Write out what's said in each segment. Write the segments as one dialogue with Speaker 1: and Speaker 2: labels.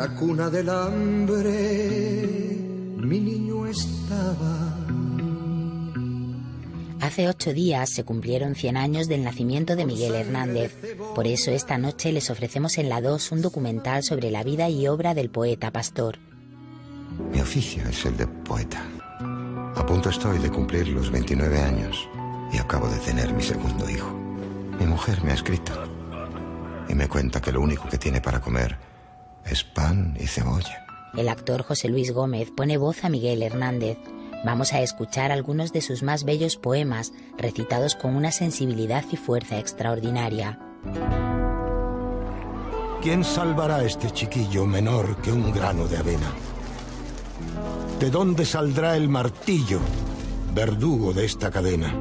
Speaker 1: la cuna del hambre mi niño estaba.
Speaker 2: Hace 8 días se cumplieron 100 años del nacimiento de Miguel Hernández. Por eso esta noche les ofrecemos en La 2 un documental sobre la vida y obra del poeta pastor.
Speaker 3: Mi oficio es el de poeta. A punto estoy de cumplir los 29 años y acabo de tener mi segundo hijo. Mi mujer me ha escrito y me cuenta que lo único que tiene para comer es pan y cebolla.
Speaker 2: El actor José Luis Gómez pone voz a Miguel Hernández. Vamos a escuchar algunos de sus más bellos poemas, recitados con una sensibilidad y fuerza extraordinaria.
Speaker 4: ¿Quién salvará a este chiquillo menor que un grano de avena? ¿De dónde saldrá el martillo, verdugo de esta cadena?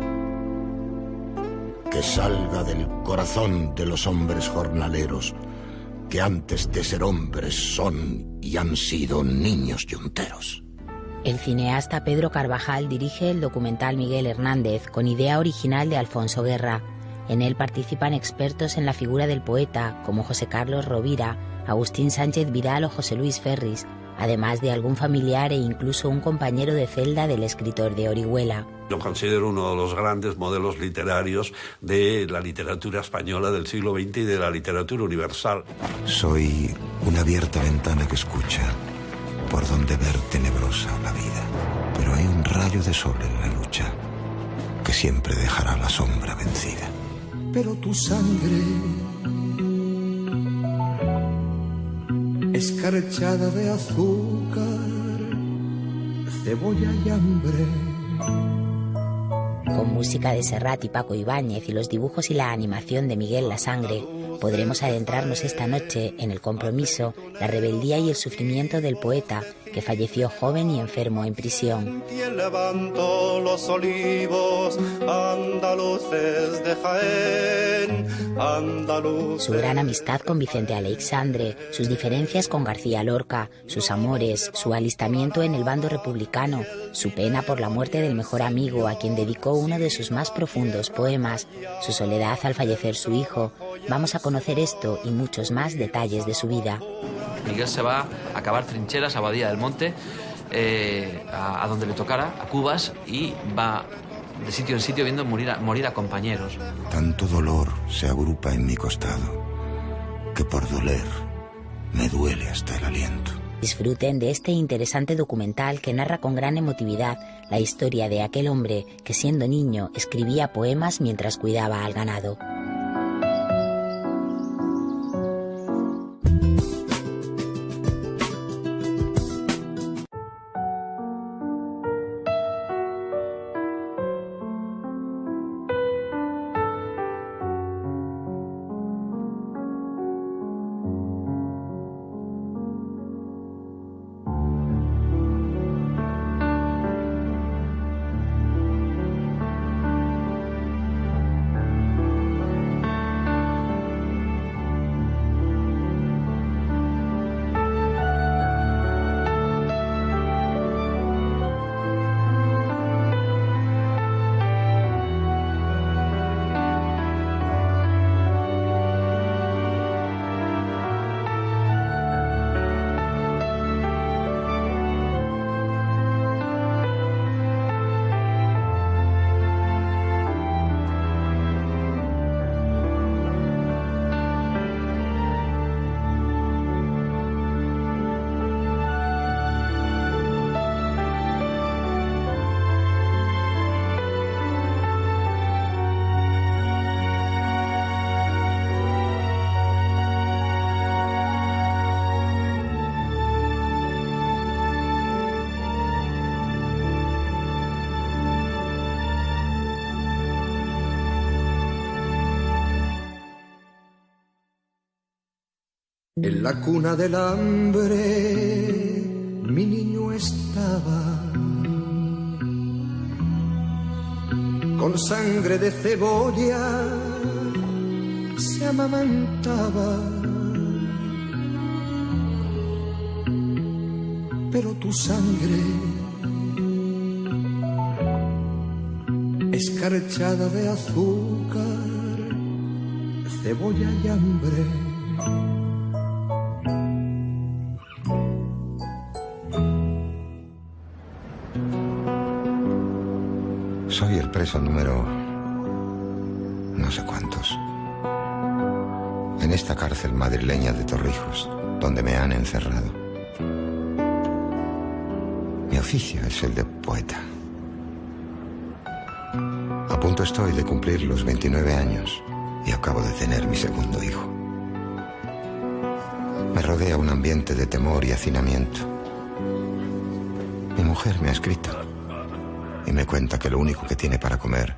Speaker 4: Que salga del corazón de los hombres jornaleros, que antes de ser hombres son y han sido niños yunteros.
Speaker 2: El cineasta Pedro Carvajal dirige el documental Miguel Hernández, con idea original de Alfonso Guerra. En él participan expertos en la figura del poeta, como José Carlos Rovira, Agustín Sánchez Vidal o José Luis Ferris, además de algún familiar e incluso un compañero de celda del escritor de Orihuela.
Speaker 5: Lo considero uno de los grandes modelos literarios de la literatura española del siglo XX y de la literatura universal.
Speaker 3: Soy una abierta ventana que escucha, por donde ver tenebrosa la vida. Pero hay un rayo de sol en la lucha que siempre dejará la sombra vencida.
Speaker 1: Pero tu sangre, escarchada de azúcar, cebolla y hambre.
Speaker 2: Con música de Serrat y Paco Ibáñez y los dibujos y la animación de Miguel Lasangre, podremos adentrarnos esta noche en el compromiso, la rebeldía y el sufrimiento del poeta, que falleció joven y enfermo en prisión.
Speaker 6: Y levanto los olivos andaluces de Jaén, andaluces.
Speaker 2: Su gran amistad con Vicente Aleixandre, sus diferencias con García Lorca, sus amores, su alistamiento en el bando republicano, su pena por la muerte del mejor amigo a quien dedicó uno de sus más profundos poemas, su soledad al fallecer su hijo. Vamos a conocer esto y muchos más detalles de su vida.
Speaker 7: Miguel se va a cavar trincheras a Badía del Monte, a donde le tocara, a Cubas, y va de sitio en sitio viendo morir a compañeros.
Speaker 3: Tanto dolor se agrupa en mi costado que por doler me duele hasta el aliento.
Speaker 2: Disfruten de este interesante documental que narra con gran emotividad la historia de aquel hombre que, siendo niño, escribía poemas mientras cuidaba al ganado.
Speaker 1: En la cuna del hambre mi niño estaba, con sangre de cebolla se amamantaba. Pero tu sangre, escarchada de azúcar, cebolla y hambre,
Speaker 3: Soy el preso número... no sé cuántos. En esta cárcel madrileña de Torrijos, donde me han encerrado. Mi oficio es el de poeta. A punto estoy de cumplir los 29 años y acabo de tener mi segundo hijo. Me rodea un ambiente de temor y hacinamiento. Mi mujer me ha escrito y me cuenta que lo único que tiene para comer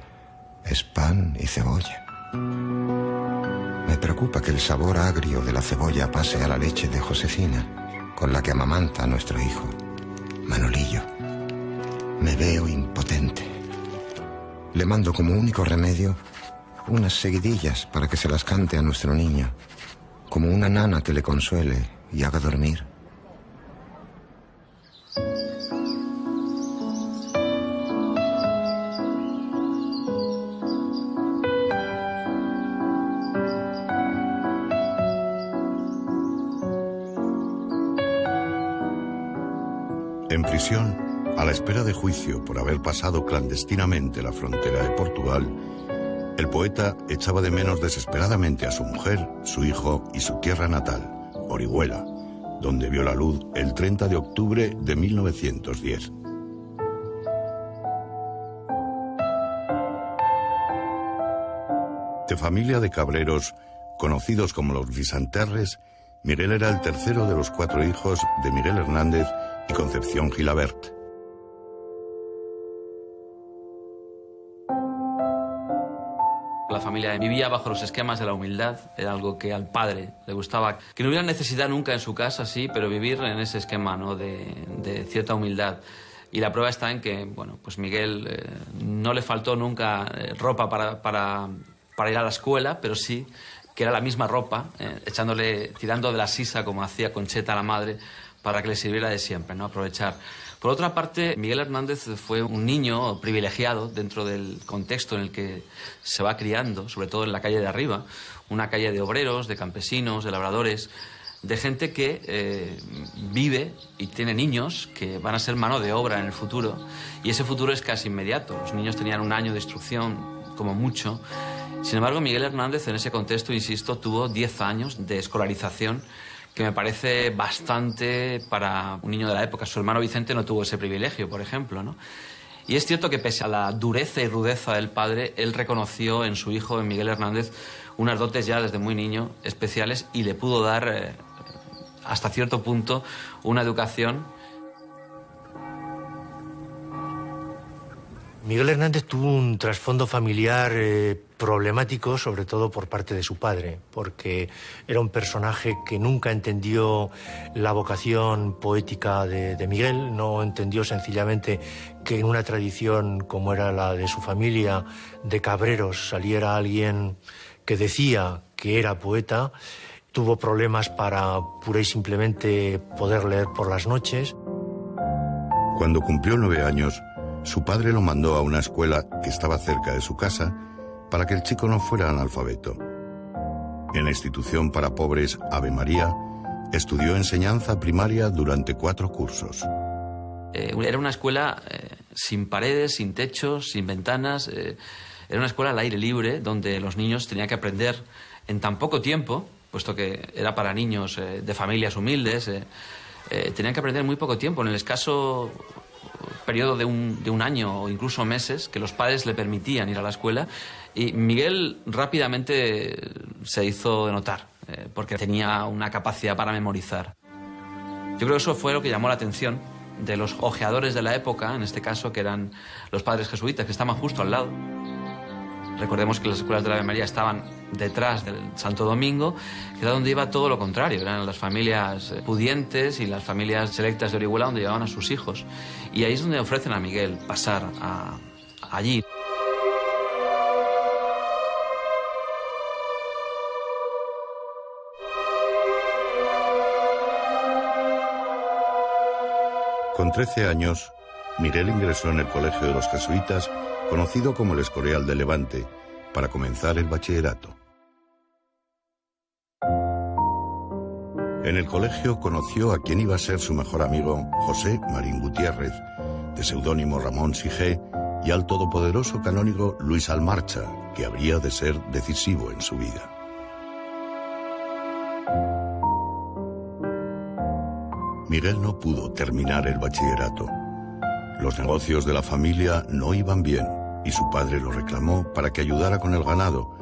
Speaker 3: es pan y cebolla. Me preocupa que el sabor agrio de la cebolla pase a la leche de Josefina, con la que amamanta a nuestro hijo, Manolillo. Me veo impotente. Le mando como único remedio unas seguidillas para que se las cante a nuestro niño, como una nana que le consuele y haga dormir.
Speaker 8: En prisión, a la espera de juicio por haber pasado clandestinamente la frontera de Portugal, el poeta echaba de menos desesperadamente a su mujer, su hijo y su tierra natal, Orihuela, donde vio la luz el 30 de octubre de 1910. De familia de cabreros, conocidos como los Visanterres, Miguel era el tercero de los 4 hijos de Miguel Hernández y Concepción Gilabert.
Speaker 7: La familia vivía bajo los esquemas de la humildad, era algo que al padre le gustaba, que no hubiera necesidad nunca en su casa, sí, pero vivir en ese esquema, ¿no?, de cierta humildad. Y la prueba está en que, bueno, pues Miguel no le faltó nunca ropa para ir a la escuela, pero sí que era la misma ropa, tirando de la sisa como hacía Concheta la madre, para que le sirviera de siempre, ¿no?, aprovechar. Por otra parte, Miguel Hernández fue un niño privilegiado dentro del contexto en el que se va criando, sobre todo en la calle de arriba, una calle de obreros, de campesinos, de labradores, de gente que vive y tiene niños que van a ser mano de obra en el futuro, y ese futuro es casi inmediato. Los niños tenían 1 año de instrucción, como mucho. Sin embargo, Miguel Hernández en ese contexto, insisto, tuvo 10 años de escolarización, que me parece bastante para un niño de la época. Su hermano Vicente no tuvo ese privilegio, por ejemplo, ¿no? Y es cierto que pese a la dureza y rudeza del padre, él reconoció en su hijo, en Miguel Hernández, unas dotes ya desde muy niño especiales, y le pudo dar, hasta cierto punto, una educación.
Speaker 9: Miguel Hernández tuvo un trasfondo familiar problemático, sobre todo por parte de su padre, porque era un personaje que nunca entendió la vocación poética de Miguel, no entendió sencillamente que en una tradición como era la de su familia, de cabreros, saliera alguien que decía que era poeta. Tuvo problemas para pura y simplemente poder leer por las noches.
Speaker 8: Cuando cumplió 9 años, su padre lo mandó a una escuela que estaba cerca de su casa para que el chico no fuera analfabeto. En la institución para pobres Ave María, estudió enseñanza primaria durante 4 cursos.
Speaker 7: Era una escuela sin paredes, sin techos, sin ventanas. Era una escuela al aire libre donde los niños tenían que aprender en tan poco tiempo, puesto que era para niños de familias humildes, tenían que aprender muy poco tiempo, en el escaso periodo de un año o incluso meses que los padres le permitían ir a la escuela, y Miguel rápidamente se hizo de notar porque tenía una capacidad para memorizar. Yo creo que eso fue lo que llamó la atención de los ojeadores de la época, en este caso, que eran los padres jesuitas, que estaban justo al lado. Recordemos que las escuelas de la Ave María estaban detrás del Santo Domingo, que era donde iba todo lo contrario. Eran las familias pudientes y las familias selectas de Orihuela donde llevaban a sus hijos. Y ahí es donde ofrecen a Miguel pasar allí.
Speaker 8: Con 13 años, Miguel ingresó en el colegio de los jesuitas, conocido como el Escorial de Levante, para comenzar el bachillerato. En el colegio conoció a quien iba a ser su mejor amigo, José Marín Gutiérrez, de seudónimo Ramón Sigé, y al todopoderoso canónigo Luis Almarcha, que habría de ser decisivo en su vida. Miguel no pudo terminar el bachillerato. Los negocios de la familia no iban bien y su padre lo reclamó para que ayudara con el ganado,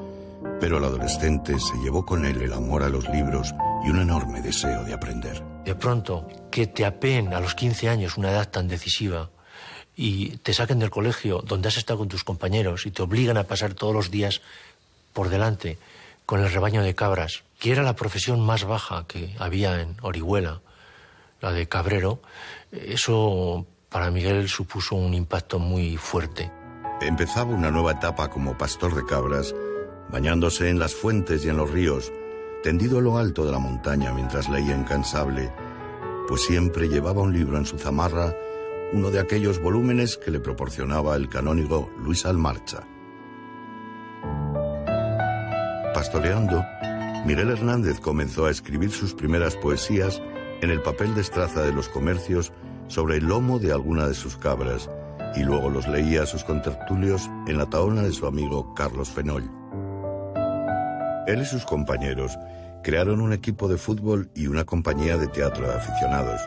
Speaker 8: pero el adolescente se llevó con él el amor a los libros y un enorme deseo de aprender.
Speaker 9: De pronto, que te apeen a los 15 años, una edad tan decisiva, y te saquen del colegio donde has estado con tus compañeros y te obligan a pasar todos los días por delante con el rebaño de cabras, que era la profesión más baja que había en Orihuela, la de cabrero, eso para Miguel supuso un impacto muy fuerte.
Speaker 8: Empezaba una nueva etapa como pastor de cabras, bañándose en las fuentes y en los ríos, tendido a lo alto de la montaña mientras leía incansable, pues siempre llevaba un libro en su zamarra, uno de aquellos volúmenes que le proporcionaba el canónigo Luis Almarcha. Pastoreando, Miguel Hernández comenzó a escribir sus primeras poesías en el papel de estraza de los comercios sobre el lomo de alguna de sus cabras, y luego los leía a sus contertulios en la taona de su amigo Carlos Fenoll. Él y sus compañeros crearon un equipo de fútbol y una compañía de teatro de aficionados,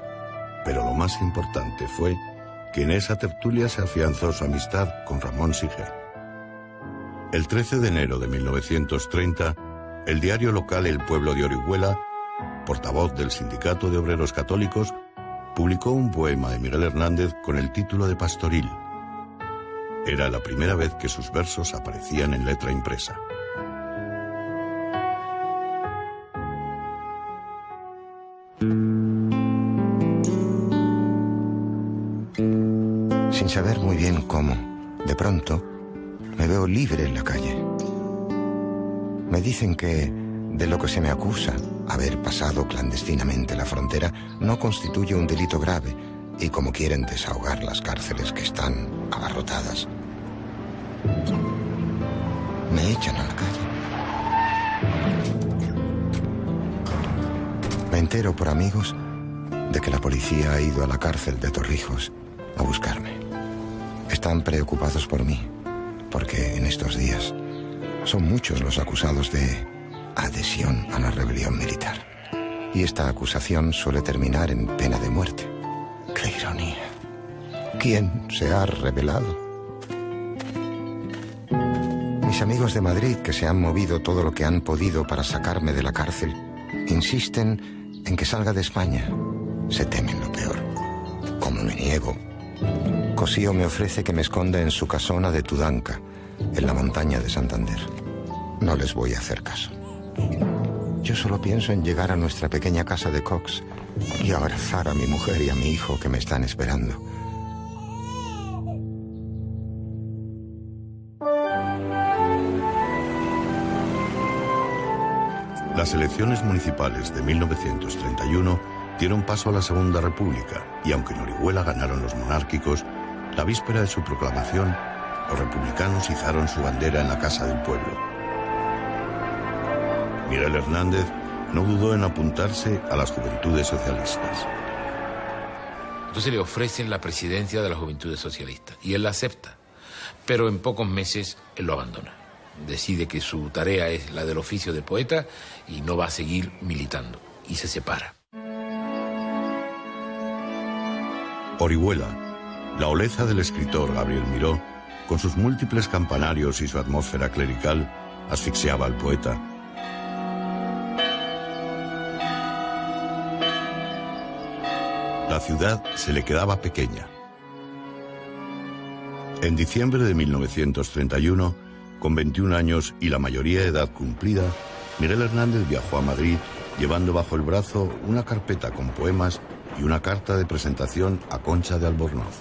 Speaker 8: pero lo más importante fue que en esa tertulia se afianzó su amistad con Ramón Sige. El 13 de enero de 1930, el diario local El Pueblo de Orihuela, portavoz del Sindicato de Obreros Católicos, publicó un poema de Miguel Hernández con el título de Pastoril. Era la primera vez que sus versos aparecían en letra impresa.
Speaker 3: Sin saber muy bien cómo, de pronto, me veo libre en la calle. Me dicen que de lo que se me acusa, haber pasado clandestinamente la frontera, no constituye un delito grave, y como quieren desahogar las cárceles que están abarrotadas, me echan a la calle. Me entero por amigos de que la policía ha ido a la cárcel de Torrijos a buscarme. Están preocupados por mí, porque en estos días son muchos los acusados de adhesión a la rebelión militar. Y esta acusación suele terminar en pena de muerte. ¡Qué ironía! ¿Quién se ha rebelado? Mis amigos de Madrid, que se han movido todo lo que han podido para sacarme de la cárcel, insisten en que salga de España. Se temen lo peor. Como me niego, Cosío me ofrece que me esconda en su casona de Tudanca, en la montaña de Santander. No les voy a hacer caso. Yo solo pienso en llegar a nuestra pequeña casa de Cox y abrazar a mi mujer y a mi hijo que me están esperando.
Speaker 8: Las elecciones municipales de 1931 dieron paso a la Segunda República y aunque en Orihuela ganaron los monárquicos, la víspera de su proclamación, los republicanos izaron su bandera en la Casa del Pueblo. Miguel Hernández no dudó en apuntarse a las Juventudes Socialistas.
Speaker 10: Entonces le ofrecen la presidencia de las Juventudes Socialistas y él la acepta, pero en pocos meses él lo abandona. Decide que su tarea es la del oficio de poeta y no va a seguir militando y se separa.
Speaker 8: Orihuela, la Oleza del escritor Gabriel Miró, con sus múltiples campanarios y su atmósfera clerical, asfixiaba al poeta. La ciudad se le quedaba pequeña. En diciembre de 1931, con 21 años y la mayoría de edad cumplida, Miguel Hernández viajó a Madrid llevando bajo el brazo una carpeta con poemas y una carta de presentación a Concha de Albornoz.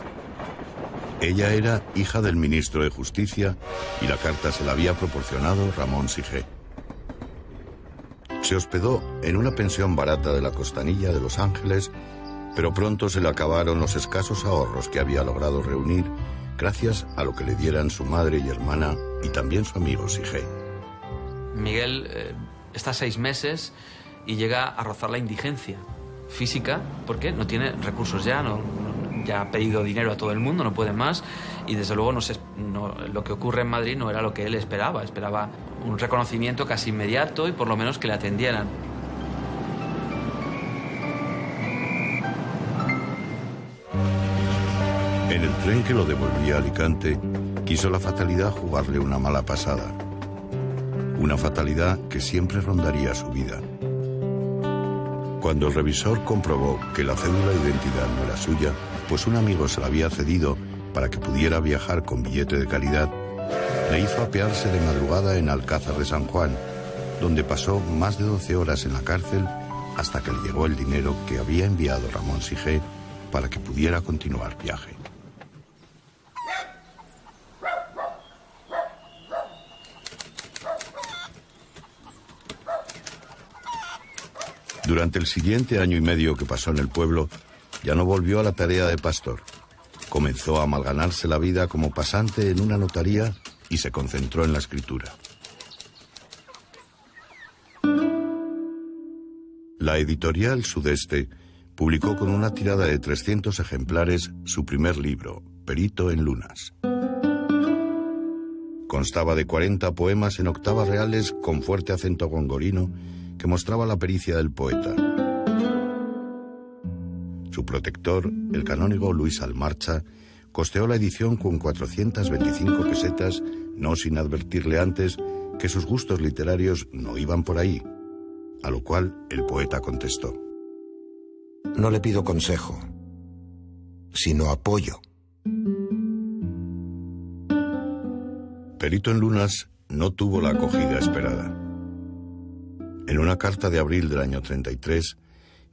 Speaker 8: Ella era hija del ministro de Justicia y la carta se la había proporcionado Ramón Sige. Se hospedó en una pensión barata de la Costanilla de Los Ángeles, pero pronto se le acabaron los escasos ahorros que había logrado reunir gracias a lo que le dieran su madre y hermana y también su amigo Sige.
Speaker 7: Miguel está 6 meses y llega a rozar la indigencia física porque no tiene recursos ya, ya ha pedido dinero a todo el mundo, no puede más y desde luego lo que ocurre en Madrid no era lo que él esperaba. Esperaba un reconocimiento casi inmediato y por lo menos que le atendieran.
Speaker 8: En el tren que lo devolvía a Alicante, quiso la fatalidad jugarle una mala pasada. Una fatalidad que siempre rondaría su vida. Cuando el revisor comprobó que la cédula de identidad no era suya, pues un amigo se la había cedido para que pudiera viajar con billete de calidad, le hizo apearse de madrugada en Alcázar de San Juan, donde pasó más de 12 horas en la cárcel hasta que le llegó el dinero que había enviado Ramón Sigé para que pudiera continuar viaje. Durante el siguiente año y medio que pasó en el pueblo, ya no volvió a la tarea de pastor. Comenzó a malganarse la vida como pasante en una notaría y se concentró en la escritura. La editorial Sudeste publicó con una tirada de 300 ejemplares su primer libro, Perito en Lunas. Constaba de 40 poemas en octavas reales con fuerte acento gongorino que mostraba la pericia del poeta. Su protector, el canónigo Luis Almarcha, costeó la edición con 425 pesetas, no sin advertirle antes que sus gustos literarios no iban por ahí, a lo cual el poeta contestó:
Speaker 4: No le pido consejo, sino apoyo.
Speaker 8: Perito en Lunas no tuvo la acogida esperada. En una carta de abril del año 33,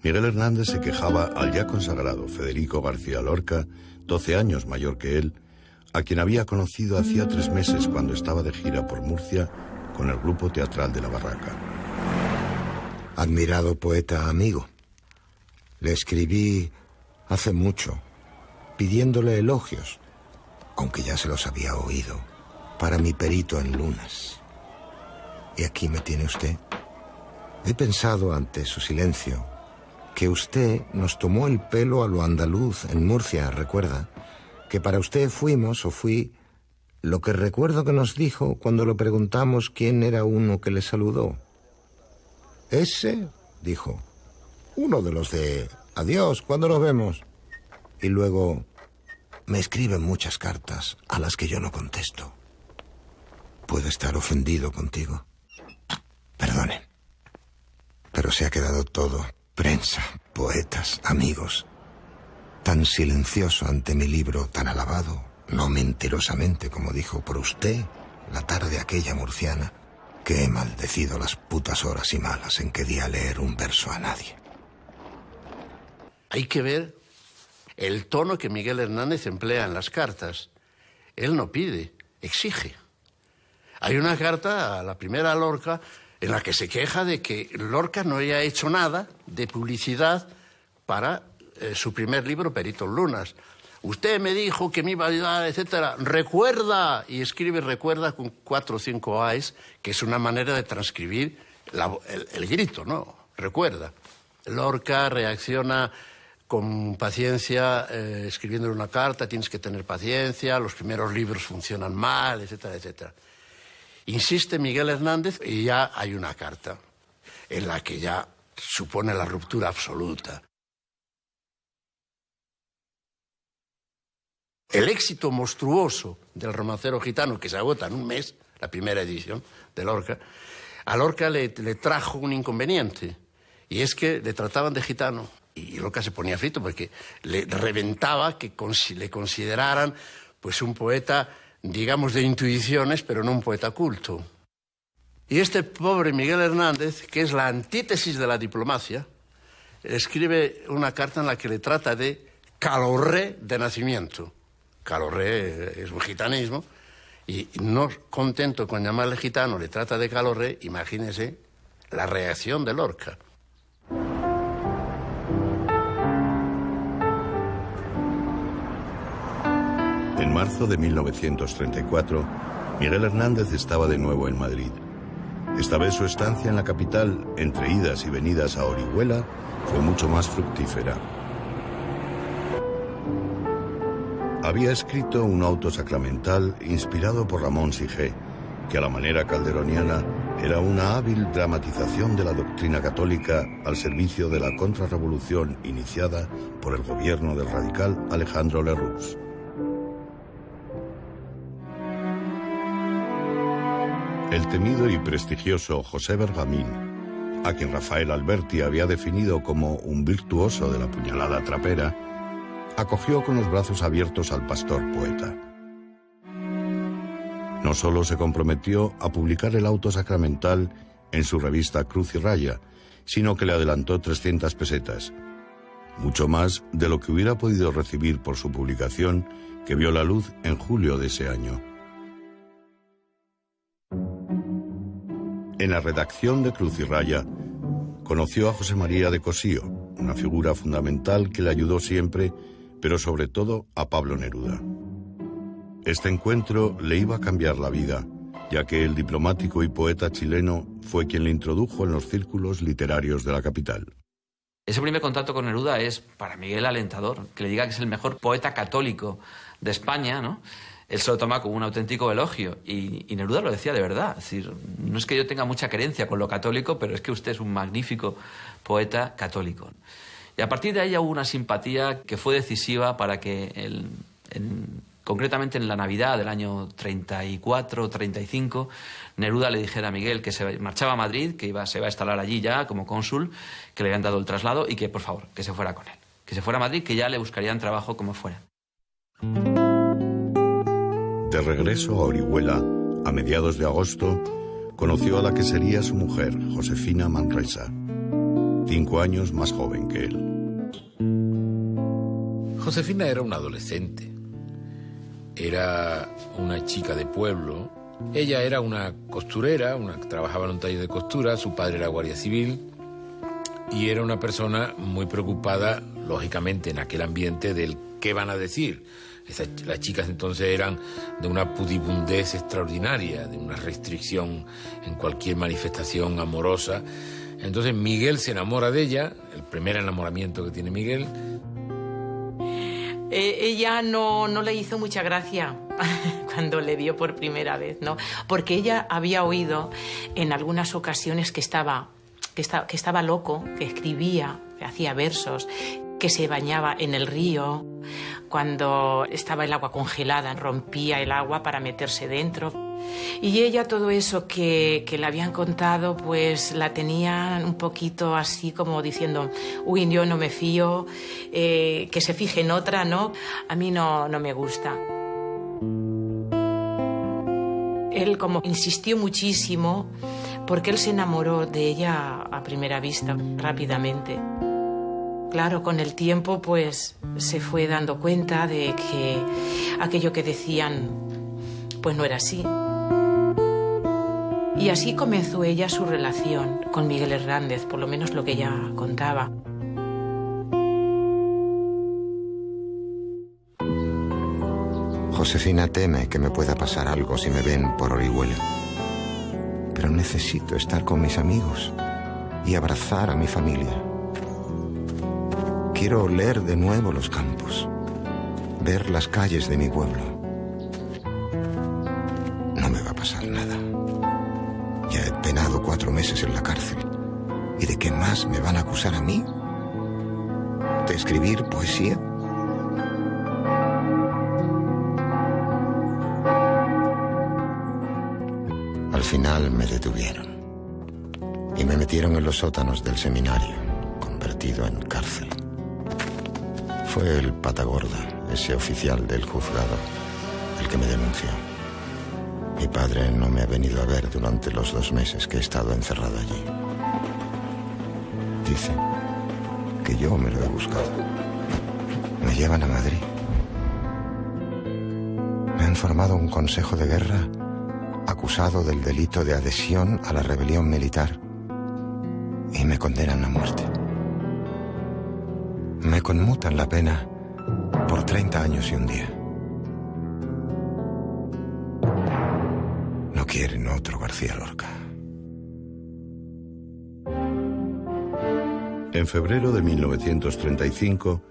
Speaker 8: Miguel Hernández se quejaba al ya consagrado Federico García Lorca, 12 años mayor que él, a quien había conocido hacía 3 meses cuando estaba de gira por Murcia con el grupo teatral de La Barraca.
Speaker 4: Admirado poeta amigo, le escribí hace mucho, pidiéndole elogios, aunque ya se los había oído, para mi Perito en Lunas. Y aquí me tiene usted. He pensado ante su silencio que usted nos tomó el pelo a lo andaluz en Murcia, recuerda, que para usted fuimos o fui lo que recuerdo que nos dijo cuando le preguntamos quién era uno que le saludó. Ese, dijo, uno de los de adiós, ¿cuándo nos vemos? Y luego me escriben muchas cartas a las que yo no contesto. ¿Puedo estar ofendido contigo? Perdone. Pero se ha quedado todo, prensa, poetas, amigos, tan silencioso ante mi libro tan alabado, no mentirosamente como dijo por usted la tarde aquella murciana, que he maldecido las putas horas y malas en que di a leer un verso a nadie.
Speaker 11: Hay que ver el tono que Miguel Hernández emplea en las cartas. Él no pide, exige. Hay una carta, a la primera a Lorca, en la que se queja de que Lorca no haya hecho nada de publicidad para su primer libro, Perito en Lunas. Usted me dijo que me iba a ayudar, etcétera. Recuerda, y escribe recuerda con 4 o 5 A's, que es una manera de transcribir el grito, ¿no? Recuerda. Lorca reacciona con paciencia, escribiéndole una carta, tienes que tener paciencia, los primeros libros funcionan mal, etcétera, etcétera. Insiste Miguel Hernández y ya hay una carta en la que ya supone la ruptura absoluta. El éxito monstruoso del romancero gitano, que se agota en un mes, la primera edición de Lorca, a Lorca le trajo un inconveniente, y es que le trataban de gitano, y Lorca se ponía frito porque le reventaba que le consideraran pues un poeta, digamos, de intuiciones, pero no un poeta culto. Y este pobre Miguel Hernández, que es la antítesis de la diplomacia, escribe una carta en la que le trata de calorré de nacimiento. Calorré es un gitanismo, y no contento con llamarle gitano, le trata de calorré. Imagínese la reacción de Lorca.
Speaker 8: En marzo de 1934, Miguel Hernández estaba de nuevo en Madrid. Esta vez su estancia en la capital, entre idas y venidas a Orihuela, fue mucho más fructífera. Había escrito un auto sacramental inspirado por Ramón Sige, que a la manera calderoniana era una hábil dramatización de la doctrina católica al servicio de la contrarrevolución iniciada por el gobierno del radical Alejandro Lerroux. El temido y prestigioso José Bergamín, a quien Rafael Alberti había definido como un virtuoso de la puñalada trapera, acogió con los brazos abiertos al pastor poeta. No solo se comprometió a publicar el auto sacramental en su revista Cruz y Raya, sino que le adelantó 300 pesetas, mucho más de lo que hubiera podido recibir por su publicación, que vio la luz en julio de ese año. En la redacción de Cruz y Raya conoció a José María de Cosío, una figura fundamental que le ayudó siempre, pero sobre todo a Pablo Neruda. Este encuentro le iba a cambiar la vida, ya que el diplomático y poeta chileno fue quien le introdujo en los círculos literarios de la capital.
Speaker 7: Ese primer contacto con Neruda es para Miguel alentador, que le diga que es el mejor poeta católico de España, ¿no? Él se lo toma como un auténtico elogio y Neruda lo decía de verdad. Es decir, no es que yo tenga mucha querencia con lo católico, pero es que usted es un magnífico poeta católico. Y a partir de ahí hubo una simpatía que fue decisiva para que concretamente en la Navidad del año 34 o 35, Neruda le dijera a Miguel que se marchaba a Madrid, que se iba a instalar allí ya como cónsul, que le habían dado el traslado y que, por favor, que se fuera con él. Que se fuera a Madrid, que ya le buscarían trabajo como fuera.
Speaker 8: De regreso a Orihuela, a mediados de agosto, conoció a la que sería su mujer, Josefina Manresa, 5 años más joven que él.
Speaker 10: Josefina era una adolescente. Era una chica de pueblo. Ella era una costurera, trabajaba en un taller de costura, su padre era guardia civil y era una persona muy preocupada, lógicamente, en aquel ambiente del qué van a decir. Las chicas entonces eran de una pudibundez extraordinaria, de una restricción en cualquier manifestación amorosa. Entonces Miguel se enamora de ella, el primer enamoramiento que tiene Miguel.
Speaker 12: Ella no le hizo mucha gracia cuando le vio por primera vez, ¿no? Porque ella había oído en algunas ocasiones que estaba loco, que escribía, que hacía versos, que se bañaba en el río. Cuando estaba el agua congelada, rompía el agua para meterse dentro. Y ella todo eso que le habían contado, pues la tenía un poquito así como diciendo, uy, yo no me fío, que se fije en otra, ¿no? A mí no me gusta. Él como insistió muchísimo porque él se enamoró de ella a primera vista, rápidamente. Claro, con el tiempo pues se fue dando cuenta de que aquello que decían pues no era así. Y así comenzó ella su relación con Miguel Hernández, por lo menos lo que ella contaba.
Speaker 3: Josefina teme que me pueda pasar algo si me ven por Orihuela. Pero necesito estar con mis amigos y abrazar a mi familia. Quiero oler de nuevo los campos, ver las calles de mi pueblo. No me va a pasar nada. Ya he penado 4 meses en la cárcel. ¿Y de qué más me van a acusar a mí? ¿De escribir poesía? Al final me detuvieron y me metieron en los sótanos del seminario, convertido en cárcel. Fue el pata gorda, ese oficial del juzgado, el que me denunció. Mi padre no me ha venido a ver durante los 2 meses que he estado encerrado allí. Dice que yo me lo he buscado. Me llevan a Madrid. Me han formado un consejo de guerra acusado del delito de adhesión a la rebelión militar y me condenan a muerte. Me conmutan la pena por 30 años y un día. No quieren otro García Lorca.
Speaker 8: En febrero de 1935,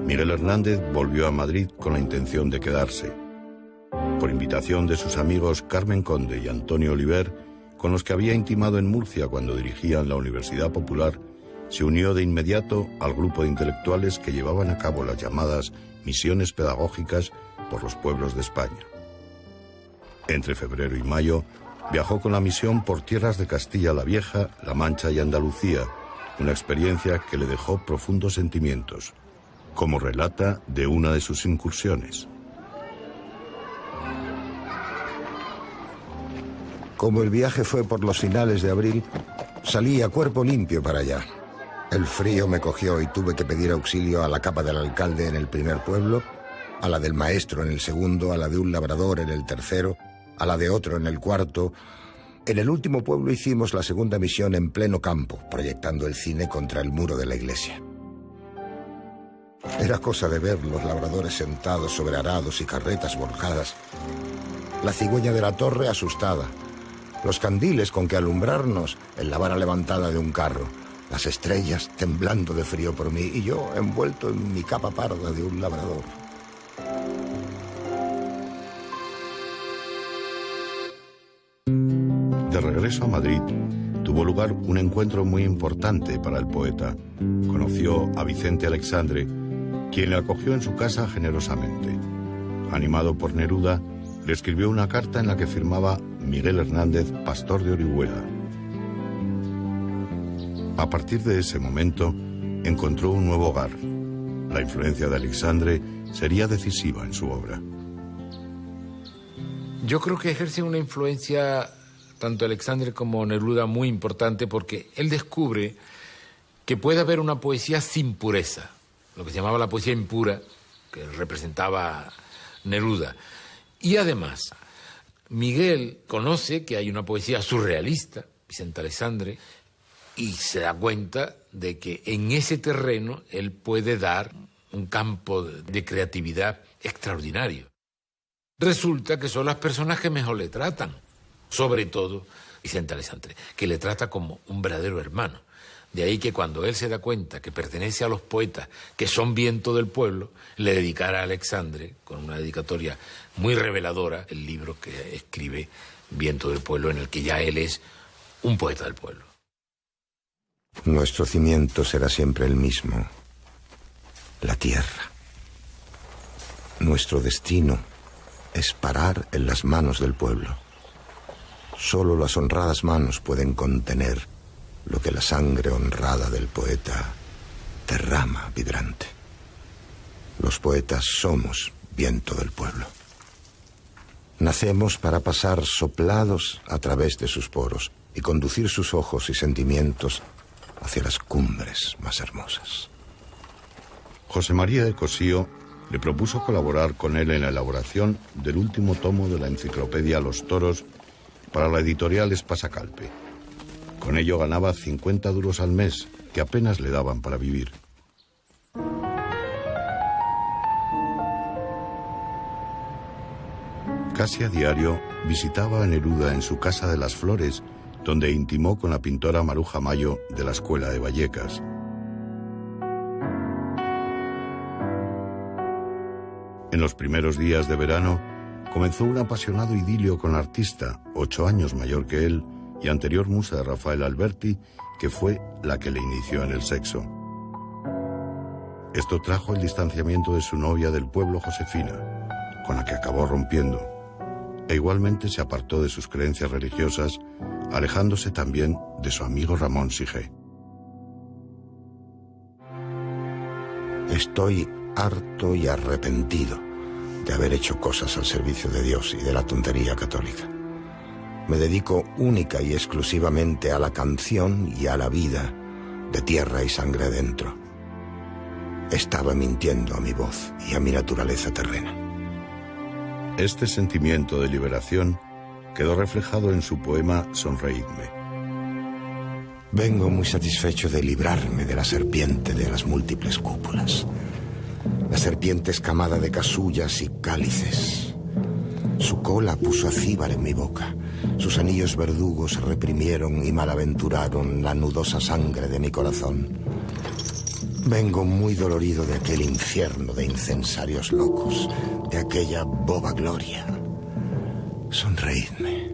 Speaker 8: Miguel Hernández volvió a Madrid con la intención de quedarse. Por invitación de sus amigos Carmen Conde y Antonio Oliver, con los que había intimado en Murcia cuando dirigían la Universidad Popular, se unió de inmediato al grupo de intelectuales que llevaban a cabo las llamadas misiones pedagógicas por los pueblos de España. Entre febrero y mayo, viajó con la misión por tierras de Castilla la Vieja, La Mancha y Andalucía, una experiencia que le dejó profundos sentimientos, como relata de una de sus incursiones.
Speaker 4: Como el viaje fue por los finales de abril, salí a cuerpo limpio para allá. El frío me cogió y tuve que pedir auxilio a la capa del alcalde en el primer pueblo, a la del maestro en el segundo, a la de un labrador en el tercero, a la de otro en el cuarto. En el último pueblo hicimos la segunda misión en pleno campo, proyectando el cine contra el muro de la iglesia. Era cosa de ver los labradores sentados sobre arados y carretas volcadas, la cigüeña de la torre asustada, los candiles con que alumbrarnos en la vara levantada de un carro, las estrellas temblando de frío por mí y yo envuelto en mi capa parda de un labrador.
Speaker 8: De regreso a Madrid, tuvo lugar un encuentro muy importante para el poeta. Conoció a Vicente Alexandre, quien le acogió en su casa generosamente. Animado por Neruda, le escribió una carta en la que firmaba Miguel Hernández, pastor de Orihuela. A partir de ese momento, encontró un nuevo hogar. La influencia de Alexandre sería decisiva en su obra.
Speaker 10: Yo creo que ejerce una influencia, tanto Alexandre como Neruda, muy importante, porque él descubre que puede haber una poesía sin pureza, lo que se llamaba la poesía impura, que representaba Neruda. Y además, Miguel conoce que hay una poesía surrealista, Vicente Alexandre, y se da cuenta de que en ese terreno él puede dar un campo de creatividad extraordinario. Resulta que son las personas que mejor le tratan, sobre todo Vicente Alexandre, que le trata como un verdadero hermano. De ahí que cuando él se da cuenta que pertenece a los poetas que son viento del pueblo, le dedicara a Alexandre, con una dedicatoria muy reveladora, el libro que escribe Viento del Pueblo, en el que ya él es un poeta del pueblo.
Speaker 4: Nuestro cimiento será siempre el mismo, la tierra. Nuestro destino es parar en las manos del pueblo. Solo las honradas manos pueden contener lo que la sangre honrada del poeta derrama vibrante. Los poetas somos viento del pueblo. Nacemos para pasar soplados a través de sus poros y conducir sus ojos y sentimientos hacia las cumbres más hermosas.
Speaker 8: José María de Cosío le propuso colaborar con él en la elaboración del último tomo de la enciclopedia Los Toros para la editorial Espasa-Calpe. Con ello ganaba 50 duros al mes, que apenas le daban para vivir. Casi a diario visitaba a Neruda en su Casa de las Flores, donde intimó con la pintora Maruja Mayo de la Escuela de Vallecas. En los primeros días de verano comenzó un apasionado idilio con la artista, 8 años mayor que él y anterior musa de Rafael Alberti, que fue la que le inició en el sexo. Esto trajo el distanciamiento de su novia del pueblo, Josefina, con la que acabó rompiendo, e igualmente se apartó de sus creencias religiosas, alejándose también de su amigo Ramón Sige.
Speaker 4: Estoy harto y arrepentido de haber hecho cosas al servicio de Dios y de la tontería católica. Me dedico única y exclusivamente a la canción y a la vida de tierra y sangre adentro. Estaba mintiendo a mi voz y a mi naturaleza terrena.
Speaker 8: Este sentimiento de liberación quedó reflejado en su poema Sonreídme.
Speaker 4: Vengo muy satisfecho de librarme de la serpiente de las múltiples cúpulas. La serpiente escamada de casullas y cálices. Su cola puso acíbar en mi boca. Sus anillos verdugos reprimieron y malaventuraron la nudosa sangre de mi corazón. Vengo muy dolorido de aquel infierno de incensarios locos, de aquella boba gloria. Sonreídme.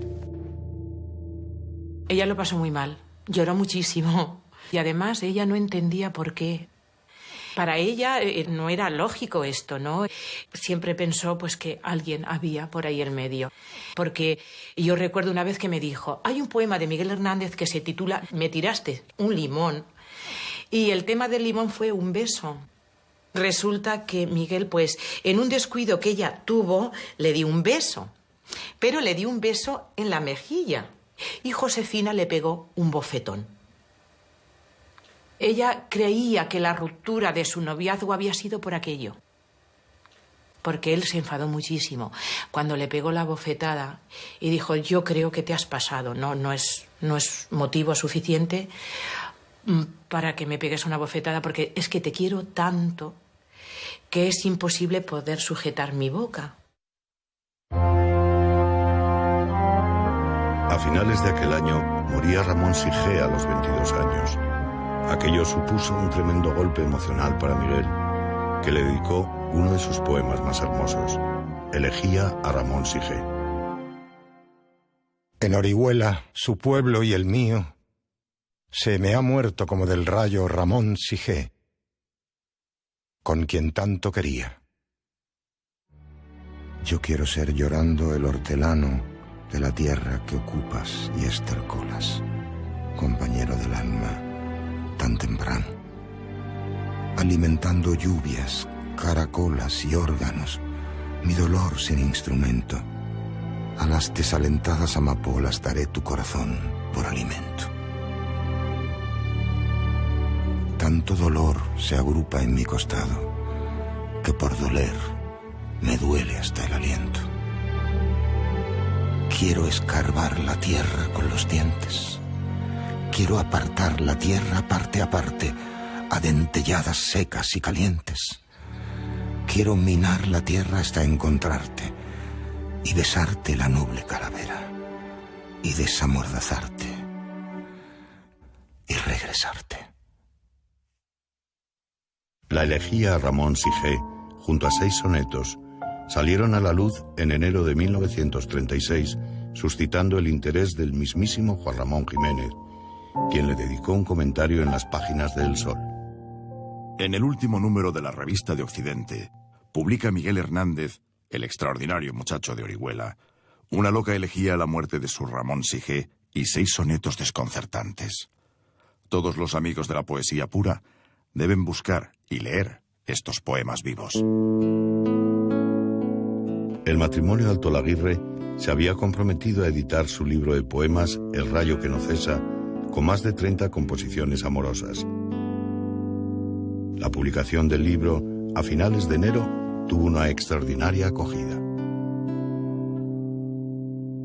Speaker 12: Ella lo pasó muy mal, lloró muchísimo y además ella no entendía por qué. Para ella no era lógico esto, ¿no? Siempre pensó pues que alguien había por ahí en medio. Porque yo recuerdo una vez que me dijo, hay un poema de Miguel Hernández que se titula Me tiraste un limón. Y el tema del limón fue un beso. Resulta que Miguel, pues, en un descuido que ella tuvo, le dio un beso. Pero le dio un beso en la mejilla. Y Josefina le pegó un bofetón. Ella creía que la ruptura de su noviazgo había sido por aquello. Porque él se enfadó muchísimo cuando le pegó la bofetada y dijo, yo creo que te has pasado, no es motivo suficiente para que me pegues una bofetada, porque es que te quiero tanto que es imposible poder sujetar mi boca.
Speaker 8: A finales de aquel año moría Ramón Sige a los 22 años. Aquello supuso un tremendo golpe emocional para Miguel, que le dedicó uno de sus poemas más hermosos, Elegía a Ramón Sige.
Speaker 4: En Orihuela, su pueblo y el mío, se me ha muerto como del rayo Ramón Sige, con quien tanto quería. Yo quiero ser llorando el hortelano de la tierra que ocupas y estercolas, compañero del alma, tan temprano, alimentando lluvias, caracolas y órganos, mi dolor sin instrumento. A las desalentadas amapolas daré tu corazón por alimento. Tanto dolor se agrupa en mi costado, que por doler me duele hasta el aliento. Quiero escarbar la tierra con los dientes. Quiero apartar la tierra parte a parte, a dentelladas secas y calientes. Quiero minar la tierra hasta encontrarte y besarte la noble calavera y desamordazarte y regresarte.
Speaker 8: La elegía a Ramón Sige, junto a 6 sonetos, salieron a la luz en enero de 1936, suscitando el interés del mismísimo Juan Ramón Jiménez, quien le dedicó un comentario en las páginas de El Sol.
Speaker 13: En el último número de la Revista de Occidente, publica Miguel Hernández, el extraordinario muchacho de Orihuela, una loca elegía a la muerte de su Ramón Sige y 6 sonetos desconcertantes. Todos los amigos de la poesía pura deben buscar y leer estos poemas vivos.
Speaker 8: El matrimonio Altolaguirre se había comprometido a editar su libro de poemas El rayo que no cesa, con más de 30 composiciones amorosas. La publicación del libro, a finales de enero, tuvo una extraordinaria acogida.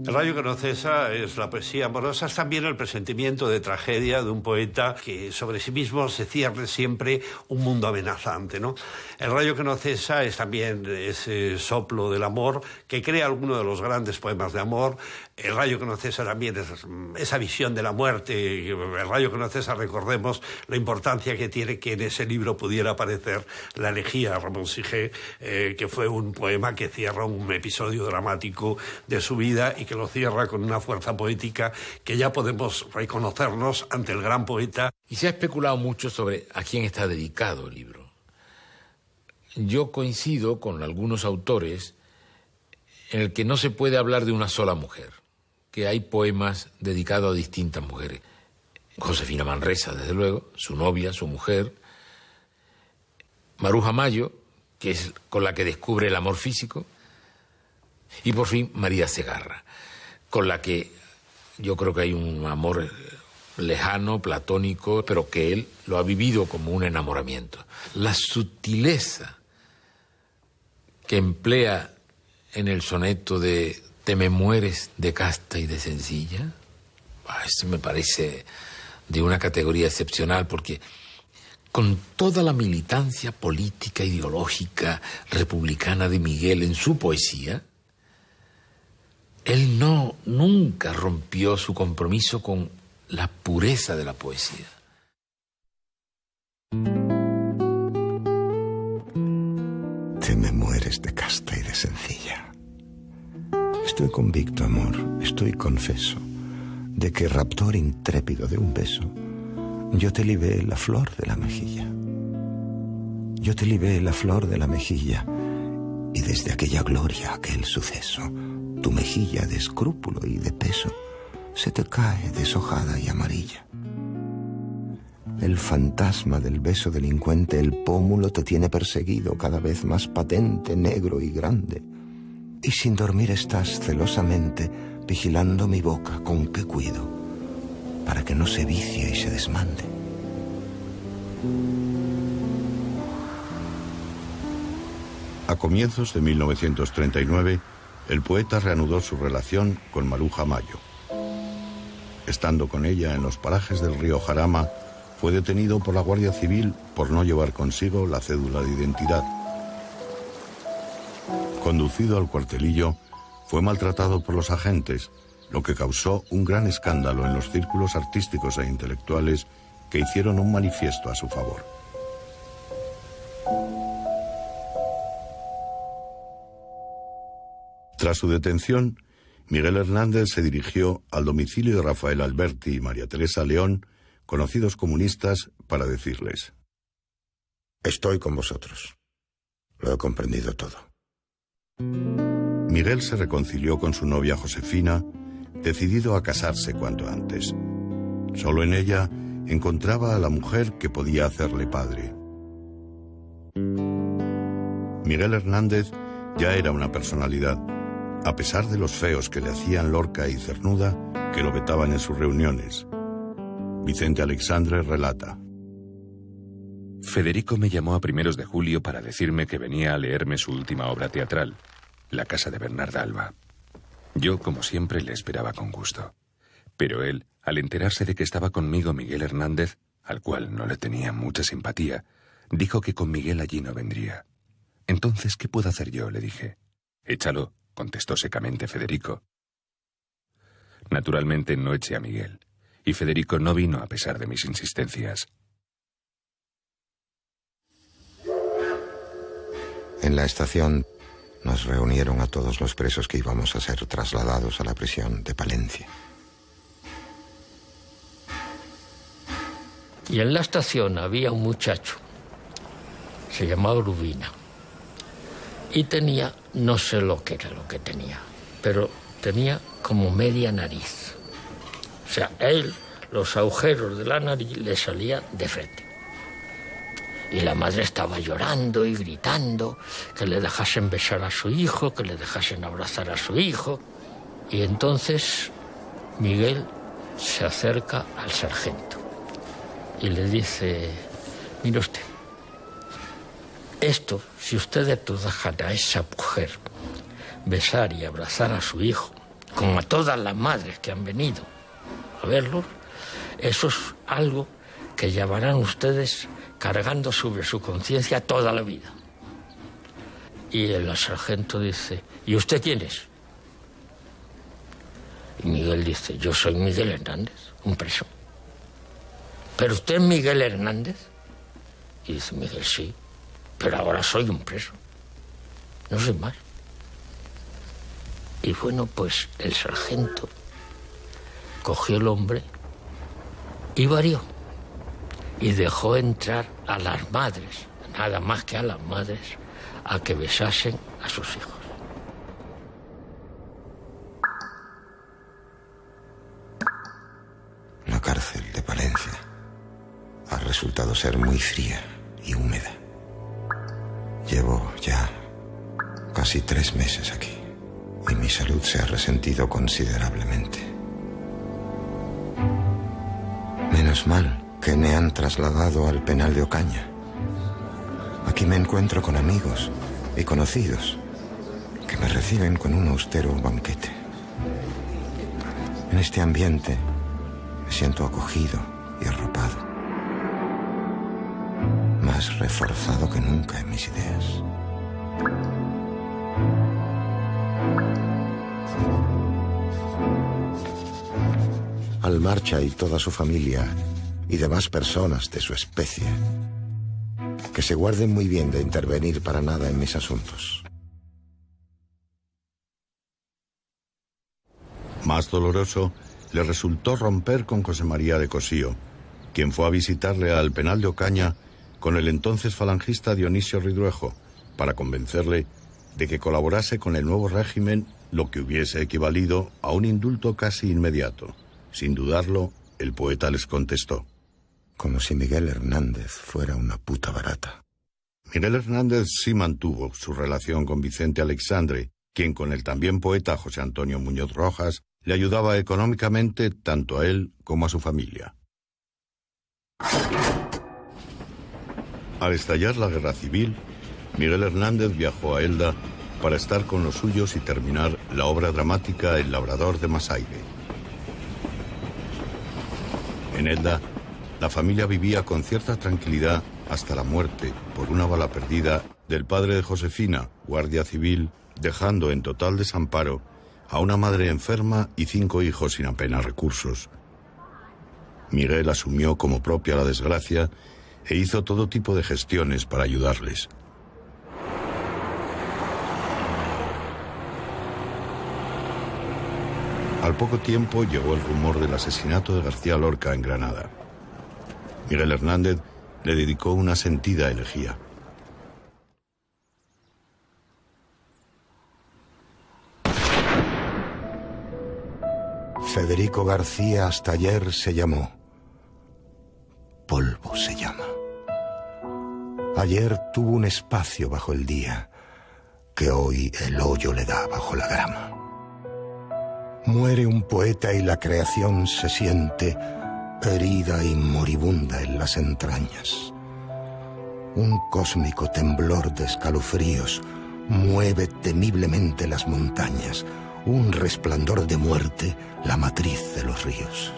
Speaker 5: El rayo que no cesa es la poesía amorosa, es también el presentimiento de tragedia de un poeta que sobre sí mismo se cierne siempre un mundo amenazante, ¿no? El rayo que no cesa es también ese soplo del amor que crea alguno de los grandes poemas de amor. El rayo que no cesa también es esa visión de la muerte. El rayo que no cesa, recordemos la importancia que tiene que en ese libro pudiera aparecer la elegía a Ramón Sige, que fue un poema que cierra un episodio dramático de su vida y que lo cierra con una fuerza poética que ya podemos reconocernos ante el gran poeta.
Speaker 10: Y se ha especulado mucho sobre a quién está dedicado el libro. Yo coincido con algunos autores en el que no se puede hablar de una sola mujer, que hay poemas dedicados a distintas mujeres. Josefina Manresa, desde luego, su novia, su mujer. Maruja Mayo, que es con la que descubre el amor físico. Y por fin María Segarra, con la que yo creo que hay un amor lejano, platónico, pero que él lo ha vivido como un enamoramiento. La sutileza que emplea en el soneto de Te me mueres de casta y de sencilla, eso me parece de una categoría excepcional, porque con toda la militancia política, ideológica, republicana de Miguel en su poesía, él nunca rompió su compromiso con la pureza de la poesía.
Speaker 4: te me mueres de casta y de sencilla. Estoy convicto, amor, estoy confeso, de que raptor intrépido de un beso, yo te libé la flor de la mejilla. Yo te libé la flor de la mejilla, y desde aquella gloria, aquel suceso, tu mejilla de escrúpulo y de peso se te cae deshojada y amarilla. El fantasma del beso delincuente, el pómulo te tiene perseguido cada vez más patente, negro y grande. Y sin dormir estás celosamente vigilando mi boca con qué cuido, para que no se vicie y se desmande.
Speaker 8: A comienzos de 1939, el poeta reanudó su relación con Maruja Mayo. Estando con ella en los parajes del río Jarama, fue detenido por la Guardia Civil por no llevar consigo la cédula de identidad. Conducido al cuartelillo, fue maltratado por los agentes, lo que causó un gran escándalo en los círculos artísticos e intelectuales que hicieron un manifiesto a su favor. Tras su detención, Miguel Hernández se dirigió al domicilio de Rafael Alberti y María Teresa León, conocidos comunistas, para decirles:
Speaker 4: estoy con vosotros. Lo he comprendido todo.
Speaker 8: Miguel se reconcilió con su novia Josefina, decidido a casarse cuanto antes. Solo en ella encontraba a la mujer que podía hacerle padre. Miguel Hernández ya era una personalidad, a pesar de los feos que le hacían Lorca y Cernuda, que lo vetaban en sus reuniones. Vicente Alexandre relata:
Speaker 14: Federico me llamó a primeros de julio para decirme que venía a leerme su última obra teatral, La casa de Bernarda Alba. Yo, como siempre, le esperaba con gusto. Pero él, al enterarse de que estaba conmigo Miguel Hernández, al cual no le tenía mucha simpatía, dijo que con Miguel allí no vendría. Entonces, ¿qué puedo hacer yo?, le dije. Échalo, contestó secamente Federico. Naturalmente no eché a Miguel, y Federico no vino a pesar de mis insistencias.
Speaker 4: En la estación nos reunieron a todos los presos que íbamos a ser trasladados a la prisión de Palencia.
Speaker 15: Y en la estación había un muchacho, se llamaba Urbina, y tenía, no sé lo que era lo que tenía, pero tenía como media nariz. O sea, a él los agujeros de la nariz le salían de frente. Y la madre estaba llorando y gritando que le dejasen besar a su hijo, que le dejasen abrazar a su hijo. Y entonces Miguel se acerca al sargento y le dice: mire usted, esto, si ustedes dejan a esa mujer besar y abrazar a su hijo, como a todas las madres que han venido a verlo, eso es algo que llevarán ustedes cargando sobre su conciencia toda la vida. Y el sargento dice: ¿y usted quién es? Y Miguel dice: yo soy Miguel Hernández, un preso. ¿Pero usted es Miguel Hernández? Y dice Miguel: sí, pero ahora soy un preso, no soy más. Y bueno, pues el sargento cogió el hombre y varió. Y dejó entrar a las madres, nada más que a las madres, a que besasen a sus hijos.
Speaker 4: La cárcel de Palencia ha resultado ser muy fría y húmeda. Llevo ya casi 3 meses aquí y mi salud se ha resentido considerablemente. Menos mal que me han trasladado al penal de Ocaña. Aquí me encuentro con amigos y conocidos que me reciben con un austero banquete. En este ambiente me siento acogido y arropado, más reforzado que nunca en mis ideas. Al Marcha y toda su familia y demás personas de su especie, que que se guarden muy bien de intervenir para nada en mis asuntos.
Speaker 8: Más doloroso le resultó romper con José María de Cosío, quien fue a visitarle al penal de Ocaña con el entonces falangista Dionisio Ridruejo, para convencerle de que colaborase con el nuevo régimen, lo que hubiese equivalido a un indulto casi inmediato. Sin dudarlo, el poeta les contestó:
Speaker 4: como si Miguel Hernández fuera una puta barata.
Speaker 8: Miguel Hernández sí mantuvo su relación con Vicente Aleixandre, quien con el también poeta José Antonio Muñoz Rojas le ayudaba económicamente tanto a él como a su familia. Al estallar la guerra civil, Miguel Hernández viajó a Elda para estar con los suyos y terminar la obra dramática El labrador de Masaire. En Elda, la familia vivía con cierta tranquilidad hasta la muerte por una bala perdida del padre de Josefina, guardia civil, dejando en total desamparo a una madre enferma y 5 hijos sin apenas recursos. Miguel asumió como propia la desgracia e hizo todo tipo de gestiones para ayudarles. Al poco tiempo llegó el rumor del asesinato de García Lorca en Granada. Miguel Hernández le dedicó una sentida elegía.
Speaker 4: Federico García hasta ayer se llamó. Polvo se llama. Ayer tuvo un espacio bajo el día que hoy el hoyo le da bajo la grama. Muere un poeta y la creación se siente herida y moribunda en las entrañas. Un cósmico temblor de escalofríos mueve temiblemente las montañas. Un resplandor de muerte la matriz de los ríos.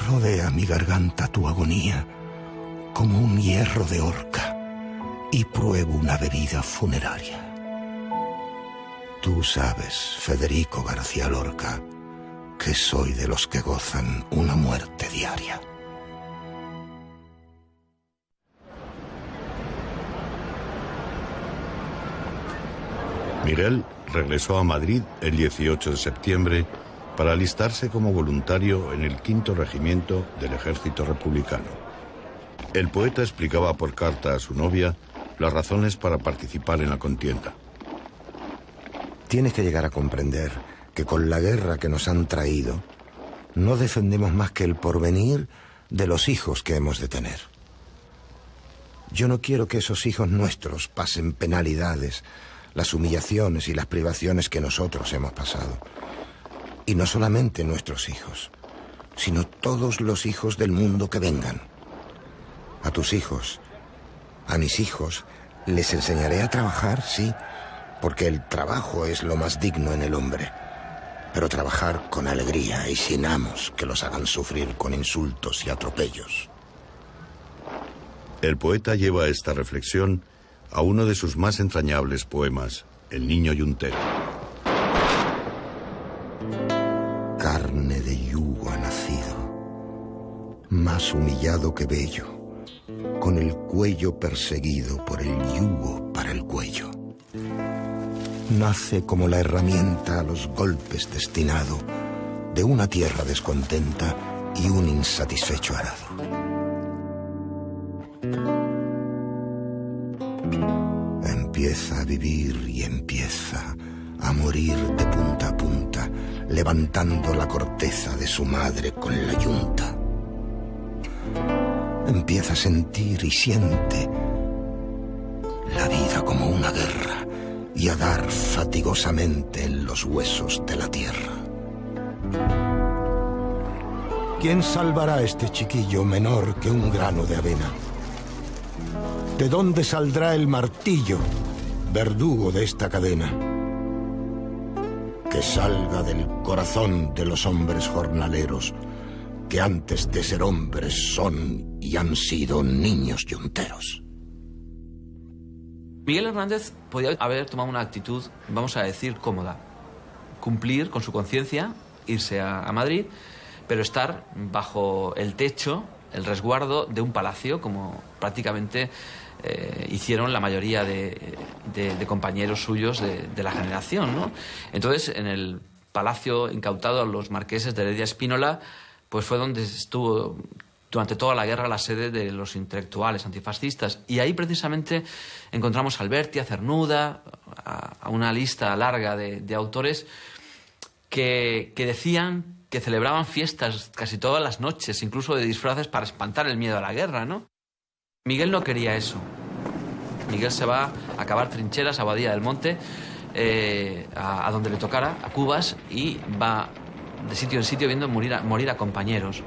Speaker 4: Rodea mi garganta tu agonía como un hierro de horca y pruebo una bebida funeraria. Tú sabes, Federico García Lorca, que soy de los que gozan una muerte diaria.
Speaker 8: Miguel regresó a Madrid el 18 de septiembre para alistarse como voluntario en el 5º Regimiento del Ejército Republicano. El poeta explicaba por carta a su novia las razones para participar en la contienda.
Speaker 4: Tienes que llegar a comprender que con la guerra que nos han traído, no defendemos más que el porvenir de los hijos que hemos de tener. Yo no quiero que esos hijos nuestros pasen penalidades, las humillaciones y las privaciones que nosotros hemos pasado. Y no solamente nuestros hijos, sino todos los hijos del mundo que vengan. A tus hijos, a mis hijos, les enseñaré a trabajar, sí, porque el trabajo es lo más digno en el hombre. Pero trabajar con alegría y sin amos que los hagan sufrir con insultos y atropellos.
Speaker 8: El poeta lleva esta reflexión a uno de sus más entrañables poemas, El niño yuntero.
Speaker 4: Carne de yugo ha nacido, más humillado que bello, con el cuello perseguido por el yugo para el cuello. Nace como la herramienta a los golpes destinado de una tierra descontenta y un insatisfecho arado. Empieza a vivir y empieza a morir de punta a punta, levantando la corteza de su madre con la yunta. Empieza a sentir y siente la vida como una guerra y a dar fatigosamente en los huesos de la tierra. ¿Quién salvará a este chiquillo menor que un grano de avena? ¿De dónde saldrá el martillo, verdugo de esta cadena? Que salga del corazón de los hombres jornaleros, que antes de ser hombres son y han sido niños yunteros.
Speaker 7: Miguel Hernández podía haber tomado una actitud, vamos a decir, cómoda. Cumplir con su conciencia, irse a Madrid, pero estar bajo el techo, el resguardo de un palacio, como prácticamente hicieron la mayoría de compañeros suyos de la generación, ¿no? Entonces, en el palacio incautado a los marqueses de Heredia Spínola, pues fue donde estuvo durante toda la guerra la sede de los intelectuales antifascistas. Y ahí precisamente encontramos a Alberti, a Cernuda, a una lista larga de autores que decían que celebraban fiestas casi todas las noches, incluso de disfraces para espantar el miedo a la guerra, ¿no? Miguel no quería eso. Miguel se va a cavar trincheras a Abadía del Monte, a donde le tocara, a Cubas, y va de sitio en sitio viendo morir a compañeros.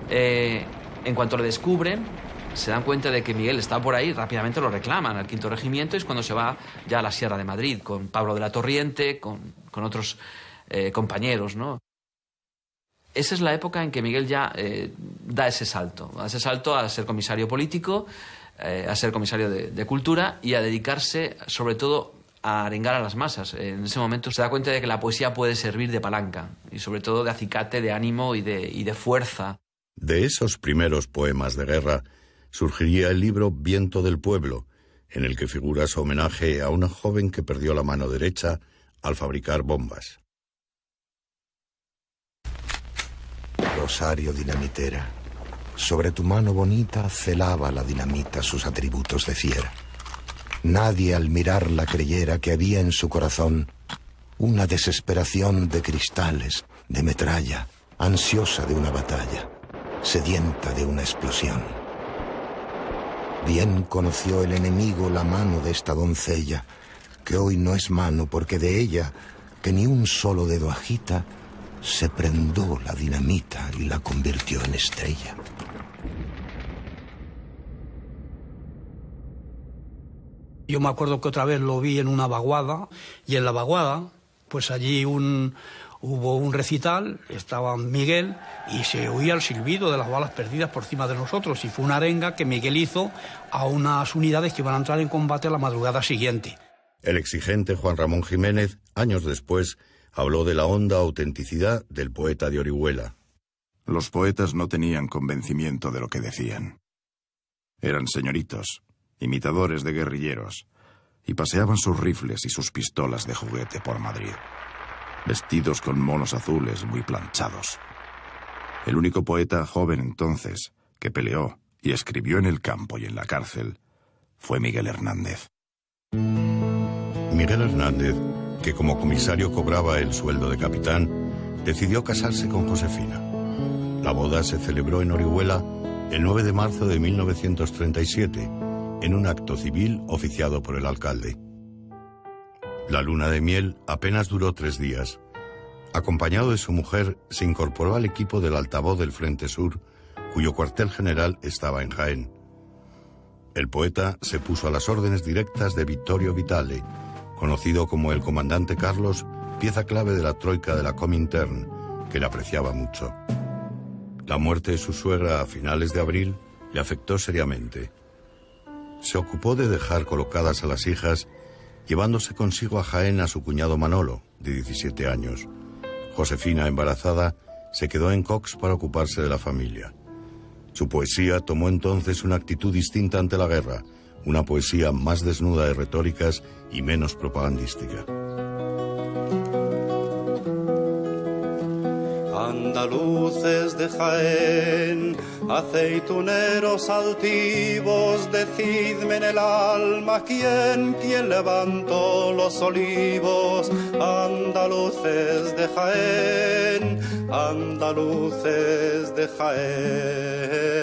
Speaker 7: En cuanto le descubren, se dan cuenta de que Miguel está por ahí, rápidamente lo reclaman al 5º Regimiento, y es cuando se va ya a la Sierra de Madrid, con Pablo de la Torriente, con otros compañeros, ¿no? Esa es la época en que Miguel ya da ese salto a ser comisario político, a ser comisario de cultura y a dedicarse sobre todo a arengar a las masas. En ese momento se da cuenta de que la poesía puede servir de palanca y sobre todo de acicate, de ánimo y de fuerza.
Speaker 8: De esos primeros poemas de guerra surgiría el libro Viento del Pueblo, en el que figura su homenaje a una joven que perdió la mano derecha al fabricar bombas.
Speaker 4: Rosario dinamitera, sobre tu mano bonita celaba la dinamita sus atributos de fiera. Nadie al mirarla creyera que había en su corazón una desesperación de cristales, de metralla, ansiosa de una batalla, sedienta de una explosión. Bien conoció el enemigo la mano de esta doncella, que hoy no es mano porque de ella, que ni un solo dedo agita, se prendó la dinamita y la convirtió en estrella.
Speaker 16: Yo me acuerdo que otra vez lo vi en una vaguada, y en la vaguada, pues allí hubo un recital, estaba Miguel, y se oía el silbido de las balas perdidas por encima de nosotros, y fue una arenga que Miguel hizo a unas unidades que iban a entrar en combate a la madrugada siguiente.
Speaker 8: El exigente Juan Ramón Jiménez, años después, habló de la honda autenticidad del poeta de Orihuela.
Speaker 13: Los poetas no tenían convencimiento de lo que decían. Eran señoritos, imitadores de guerrilleros, y paseaban sus rifles y sus pistolas de juguete por Madrid, vestidos con monos azules muy planchados. El único poeta joven entonces que peleó y escribió en el campo y en la cárcel fue Miguel Hernández.
Speaker 8: Miguel Hernández, que como comisario cobraba el sueldo de capitán, decidió casarse con Josefina. La boda se celebró en Orihuela el 9 de marzo de 1937, en un acto civil oficiado por el alcalde. La luna de miel apenas duró 3 días. Acompañado de su mujer, se incorporó al equipo del altavoz del Frente Sur, cuyo cuartel general estaba en Jaén. El poeta se puso a las órdenes directas de Vittorio Vitale, conocido como el comandante Carlos, pieza clave de la troika de la Comintern, que le apreciaba mucho. La muerte de su suegra a finales de abril le afectó seriamente. Se ocupó de dejar colocadas a las hijas, llevándose consigo a Jaén a su cuñado Manolo, de 17 años. Josefina, embarazada, se quedó en Cox para ocuparse de la familia. Su poesía tomó entonces una actitud distinta ante la guerra, una poesía más desnuda de retóricas y menos propagandística.
Speaker 6: Andaluces de Jaén, aceituneros altivos, decidme en el alma quién levantó los olivos. Andaluces de Jaén, andaluces de Jaén.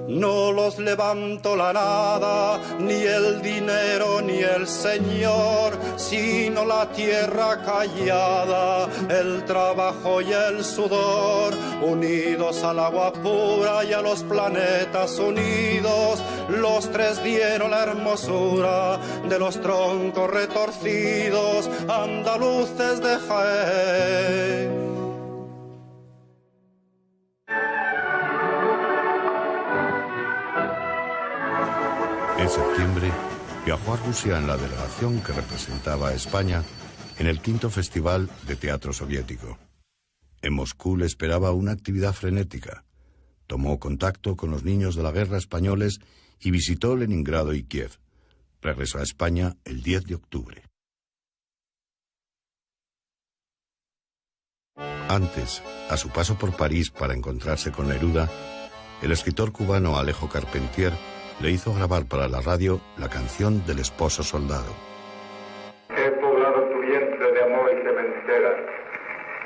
Speaker 6: No los levantó la nada, ni el dinero, ni el señor, sino la tierra callada, el trabajo y el sudor, unidos al agua pura y a los planetas unidos. Los tres dieron la hermosura de los troncos retorcidos, andaluces de Jaén.
Speaker 8: En septiembre, viajó a Rusia en la delegación que representaba a España en el 5º Festival de Teatro Soviético. En Moscú le esperaba una actividad frenética. Tomó contacto con los niños de la guerra españoles y visitó Leningrado y Kiev. Regresó a España el 10 de octubre. Antes, a su paso por París para encontrarse con Neruda, el escritor cubano Alejo Carpentier le hizo grabar para la radio la canción del esposo soldado.
Speaker 17: He poblado tu vientre de amor y sementera.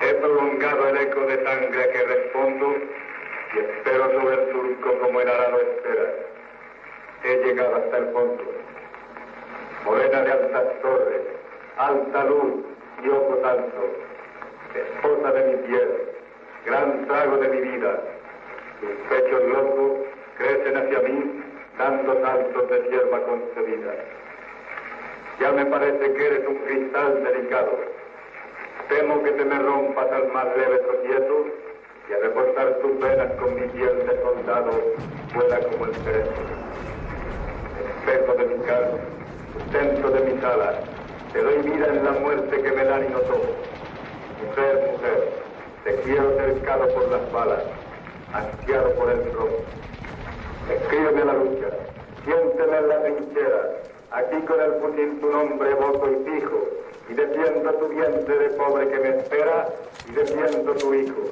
Speaker 17: He prolongado el eco de sangre a que respondo y espero sobre el surco como el arado espera. He llegado hasta el fondo. Morena de altas torres, alta luz y ojo tanto, esposa de mi piel, gran trago de mi vida. Tus pechos locos crecen hacia mí, dando saltos de sierva concebida. Ya me parece que eres un cristal delicado. Temo que te me rompas al más leve tropiezo y al reportar tus venas con mi piel de soldado vuela como el cerezo. Espejo de mi carne, sustento de mis alas, te doy vida en la muerte que me dan y no tomo. Mujer, mujer, te quiero cercado por las balas, ansiado por el trono. Escríbeme a la lucha, siénteme en la trinchera, aquí con el fusil tu nombre evoco y fijo, y defiendo tu vientre de pobre que me espera, y defiendo tu hijo.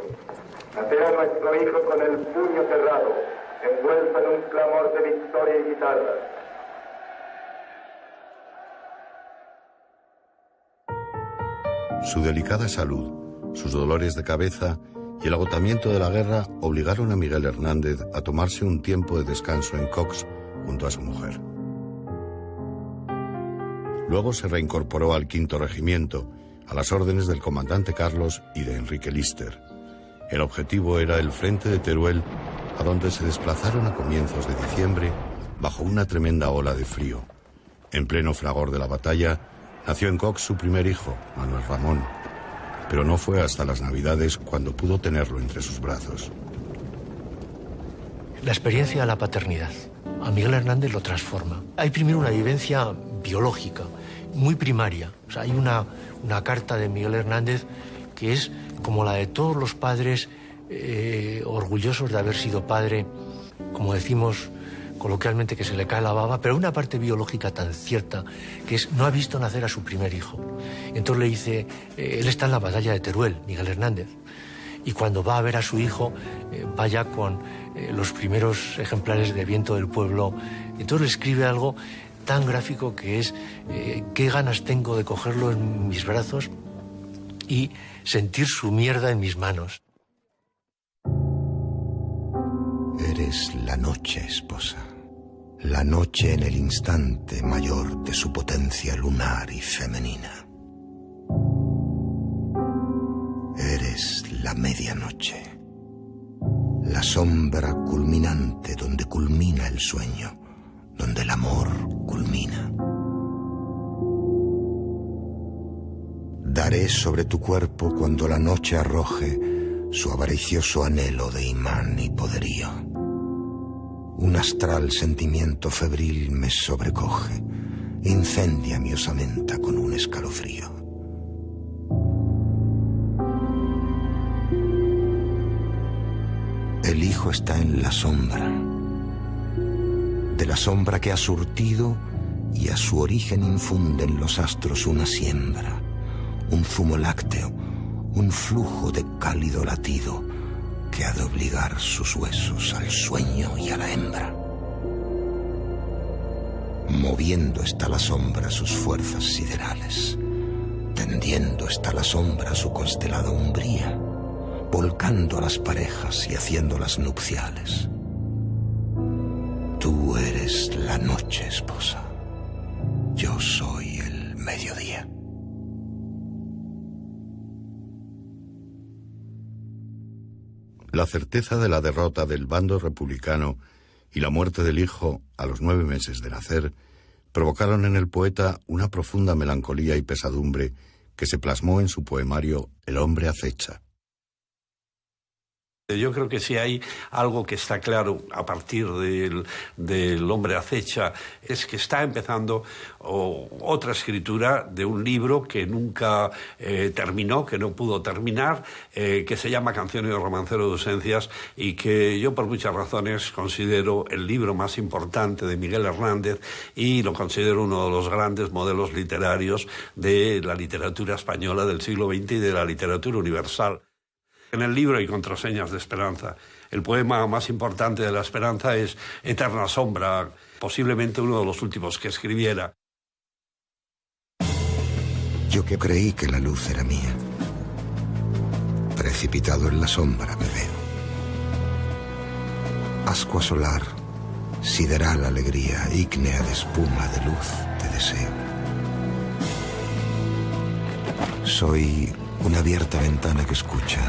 Speaker 17: Nacerá nuestro hijo con el puño cerrado, envuelto en un clamor de victoria y guitarra.
Speaker 8: Su delicada salud, sus dolores de cabeza y el agotamiento de la guerra obligaron a Miguel Hernández a tomarse un tiempo de descanso en Cox junto a su mujer. Luego se reincorporó al 5º Regimiento, a las órdenes del comandante Carlos y de Enrique Lister. El objetivo era el frente de Teruel, a donde se desplazaron a comienzos de diciembre bajo una tremenda ola de frío. En pleno fragor de la batalla, nació en Cox su primer hijo, Manuel Ramón, pero no fue hasta las Navidades cuando pudo tenerlo entre sus brazos.
Speaker 9: La experiencia de la paternidad a Miguel Hernández lo transforma. Hay primero una vivencia biológica, muy primaria. O sea, hay una carta de Miguel Hernández que es como la de todos los padres orgullosos de haber sido padre, como decimos coloquialmente, que se le cae la baba, pero una parte biológica tan cierta, que es, no ha visto nacer a su primer hijo. Entonces le dice, él está en la batalla de Teruel, Miguel Hernández, y cuando va a ver a su hijo, va ya con los primeros ejemplares de Viento del Pueblo. Entonces le escribe algo tan gráfico que es, qué ganas tengo de cogerlo en mis brazos y sentir su mierda en mis manos.
Speaker 4: Eres la noche, esposa. La noche en el instante mayor de su potencia lunar y femenina. Eres la medianoche. La sombra culminante donde culmina el sueño, donde el amor culmina. Daré sobre tu cuerpo cuando la noche arroje su avaricioso anhelo de imán y poderío. Un astral sentimiento febril me sobrecoge, incendia mi osamenta con un escalofrío. El hijo está en la sombra, de la sombra que ha surtido y a su origen infunden los astros una siembra, un zumo lácteo, un flujo de cálido latido que ha de obligar sus huesos al sueño y a la hembra. Moviendo está la sombra sus fuerzas siderales, tendiendo está la sombra su constelada umbría, volcando a las parejas y haciéndolas nupciales. Tú eres la noche, esposa. Yo soy el mediodía.
Speaker 8: La certeza de la derrota del bando republicano y la muerte del hijo a los 9 meses de nacer provocaron en el poeta una profunda melancolía y pesadumbre que se plasmó en su poemario El hombre acecha.
Speaker 5: Yo creo que si hay algo que está claro a partir del Hombre acecha, es que está empezando otra escritura de un libro que nunca terminó, que no pudo terminar, que se llama Canción y romancero de ausencias, y que yo por muchas razones considero el libro más importante de Miguel Hernández y lo considero uno de los grandes modelos literarios de la literatura española del siglo XX y de la literatura universal. En el libro hay contraseñas de esperanza. El poema más importante de la esperanza es Eterna sombra, posiblemente uno de los últimos que escribiera.
Speaker 4: Yo que creí que la luz era mía, precipitado en la sombra me veo. Ascua solar, sideral alegría, ígnea de espuma de luz te deseo. Soy una abierta ventana que escucha,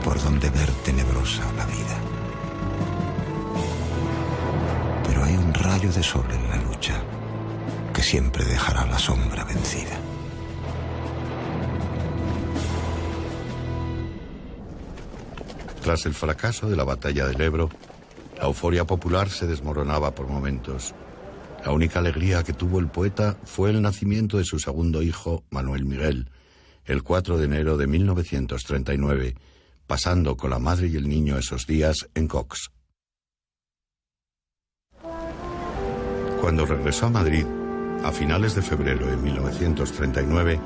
Speaker 4: por donde ver tenebrosa la vida. Pero hay un rayo de sol en la lucha que siempre dejará la sombra vencida.
Speaker 8: Tras el fracaso de la batalla del Ebro, la euforia popular se desmoronaba por momentos. La única alegría que tuvo el poeta fue el nacimiento de su segundo hijo, Manuel Miguel, el 4 de enero de 1939, pasando con la madre y el niño esos días en Cox. Cuando regresó a Madrid, a finales de febrero de 1939,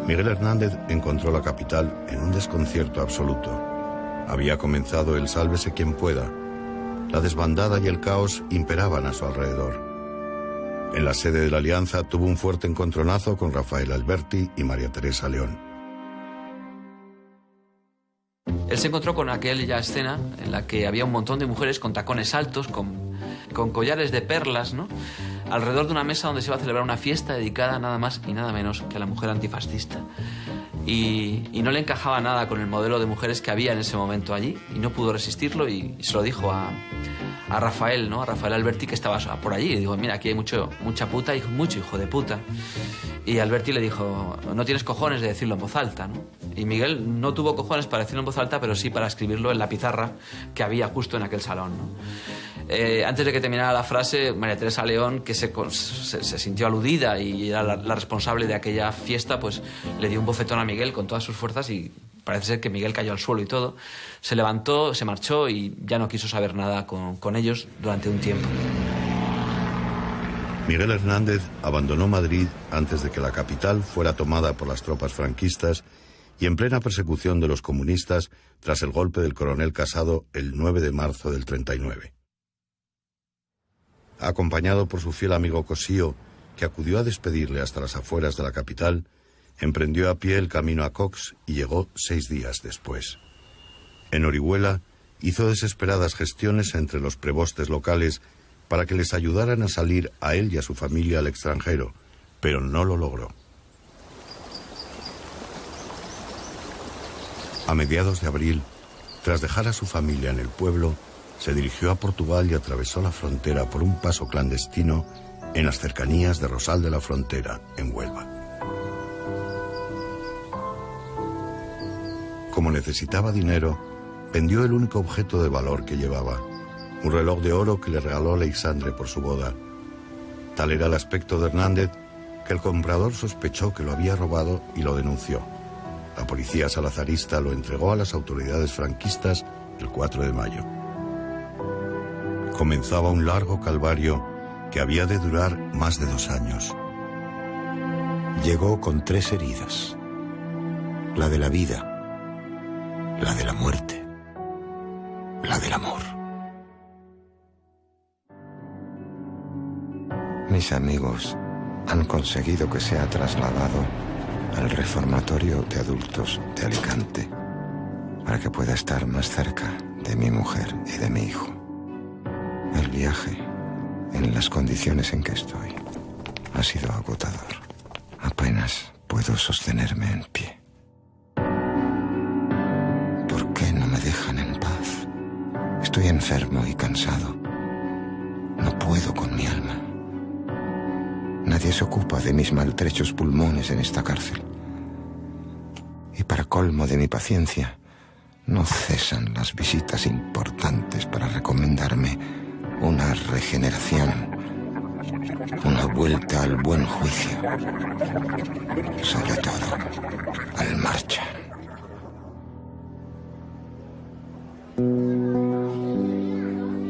Speaker 8: Miguel Hernández encontró la capital en un desconcierto absoluto. Había comenzado el sálvese quien pueda. La desbandada y el caos imperaban a su alrededor. En la sede de la Alianza tuvo un fuerte encontronazo con Rafael Alberti y María Teresa León.
Speaker 7: Él se encontró con aquella escena en la que había un montón de mujeres con tacones altos, con collares de perlas, ¿no?, alrededor de una mesa donde se iba a celebrar una fiesta dedicada nada más y nada menos que a la mujer antifascista. Y no le encajaba nada con el modelo de mujeres que había en ese momento allí, y no pudo resistirlo y se lo dijo a Rafael, ¿no?, a Rafael Alberti, que estaba por allí. Y dijo, mira, aquí hay mucha puta y mucho hijo de puta. Y Alberti le dijo, no tienes cojones de decirlo en voz alta, ¿no? Y Miguel no tuvo cojones para decirlo en voz alta, pero sí para escribirlo en la pizarra que había justo en aquel salón, ¿no? Antes de que terminara la frase, María Teresa León, que se sintió aludida y era la responsable de aquella fiesta, pues le dio un bofetón a Miguel con todas sus fuerzas y parece ser que Miguel cayó al suelo y todo. Se levantó, se marchó y ya no quiso saber nada con ellos durante un tiempo.
Speaker 8: Miguel Hernández abandonó Madrid antes de que la capital fuera tomada por las tropas franquistas y en plena persecución de los comunistas tras el golpe del coronel Casado el 9 de marzo del 39. Acompañado por su fiel amigo Cosío, que acudió a despedirle hasta las afueras de la capital, emprendió a pie el camino a Cox y llegó 6 días después. En Orihuela hizo desesperadas gestiones entre los prebostes locales para que les ayudaran a salir a él y a su familia al extranjero, pero no lo logró. A mediados de abril, tras dejar a su familia en el pueblo, se dirigió a Portugal y atravesó la frontera por un paso clandestino en las cercanías de Rosal de la Frontera, en Huelva. Como necesitaba dinero, vendió el único objeto de valor que llevaba, un reloj de oro que le regaló Aleixandre por su boda. Tal era el aspecto de Hernández que el comprador sospechó que lo había robado y lo denunció. La policía salazarista lo entregó a las autoridades franquistas el 4 de mayo. Comenzaba un largo calvario que había de durar más de 2 años.
Speaker 4: Llegó con 3 heridas: la de la vida, la de la muerte, la del amor. Mis amigos han conseguido que sea trasladado al reformatorio de adultos de Alicante para que pueda estar más cerca de mi mujer y de mi hijo. El viaje, en las condiciones en que estoy, ha sido agotador. Apenas puedo sostenerme en pie. ¿Por qué no me dejan en paz? Estoy enfermo y cansado. No puedo con mi alma. Nadie se ocupa de mis maltrechos pulmones en esta cárcel. Y para colmo de mi paciencia, No cesan las visitas importantes para recomendarme una regeneración, una vuelta al buen juicio. Sobre todo, al marcha.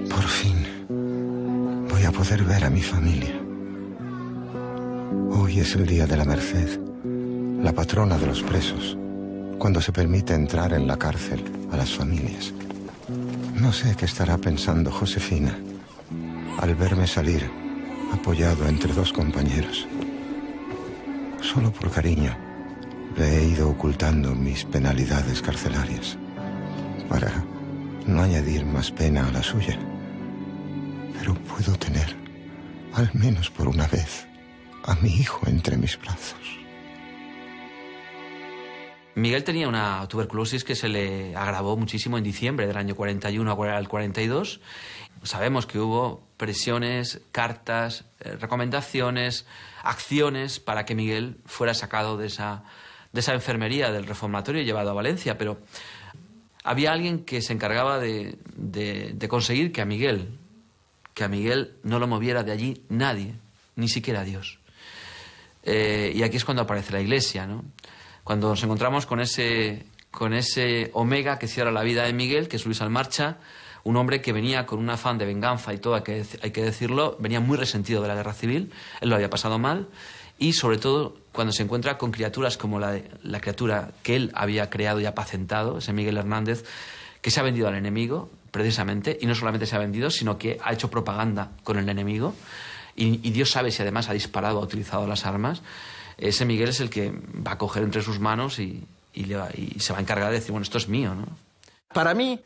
Speaker 4: Por fin, voy a poder ver a mi familia. Hoy es el día de la Merced, la patrona de los presos, cuando se permite entrar en la cárcel a las familias. No sé qué estará pensando Josefina al verme salir apoyado entre dos compañeros. Solo por cariño le he ido ocultando mis penalidades carcelarias para no añadir más pena a la suya. Pero puedo tener, al menos por una vez, a mi hijo entre mis brazos.
Speaker 7: Miguel tenía una tuberculosis que se le agravó muchísimo en diciembre del año 41 al 42. Sabemos que hubo presiones, cartas, recomendaciones, acciones para que Miguel fuera sacado de esa enfermería del reformatorio y llevado a Valencia, pero había alguien que se encargaba de conseguir que a Miguel no lo moviera de allí nadie, ni siquiera Dios. Y aquí es cuando aparece la Iglesia, ¿no? Cuando nos encontramos con ese omega que cierra la vida de Miguel, que es Luis Almarcha, un hombre que venía con un afán de venganza y todo, hay que decirlo, venía muy resentido de la guerra civil, él lo había pasado mal, y sobre todo cuando se encuentra con criaturas como la criatura que él había creado y apacentado, ese Miguel Hernández, que se ha vendido al enemigo, precisamente, y no solamente se ha vendido, sino que ha hecho propaganda con el enemigo, y Dios sabe si además ha disparado, ha utilizado las armas. Ese Miguel es el que va a coger entre sus manos y se va a encargar de decir, bueno, esto es mío, ¿no?
Speaker 11: Para mí,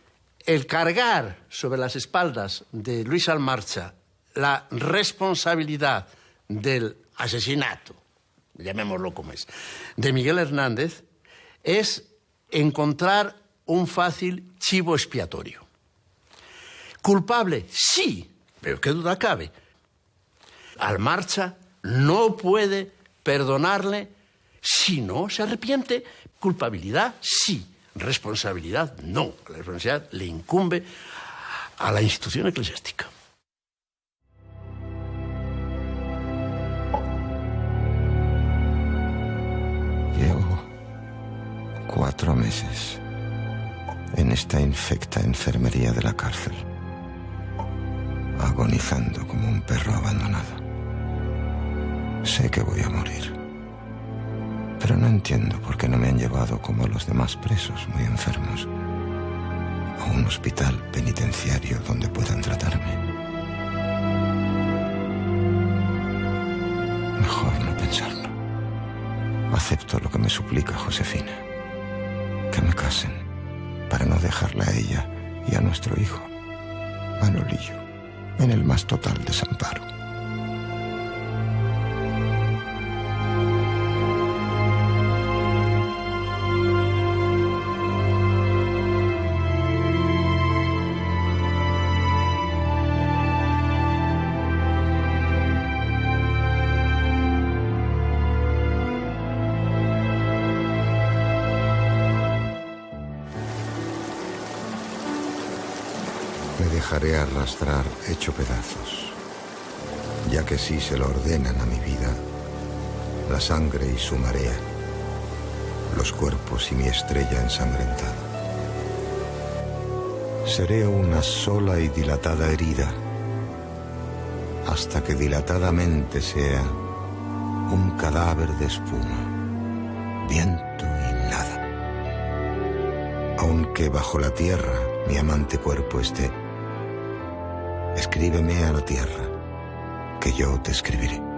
Speaker 11: el cargar sobre las espaldas de Luis Almarcha la responsabilidad del asesinato, llamémoslo como es, de Miguel Hernández, es encontrar un fácil chivo expiatorio. Culpable, sí, pero qué duda cabe. Almarcha no puede perdonarle si no se arrepiente. Culpabilidad, sí. Responsabilidad, no. La responsabilidad le incumbe a la institución eclesiástica.
Speaker 4: Llevo 4 meses en esta infecta enfermería de la cárcel, agonizando como un perro abandonado. Sé que voy a morir, pero no entiendo por qué no me han llevado como a los demás presos muy enfermos a un hospital penitenciario donde puedan tratarme. Mejor no pensarlo. Acepto lo que me suplica Josefina, que me casen para no dejarla a ella y a nuestro hijo, Manolillo, en el más total desamparo. Dejaré arrastrar hecho pedazos, ya que sí se lo ordenan a mi vida la sangre y su marea, los cuerpos y mi estrella ensangrentada. Seré una sola y dilatada herida, hasta que dilatadamente sea un cadáver de espuma, viento y nada. Aunque bajo la tierra mi amante cuerpo esté, escríbeme a la tierra, que yo te escribiré.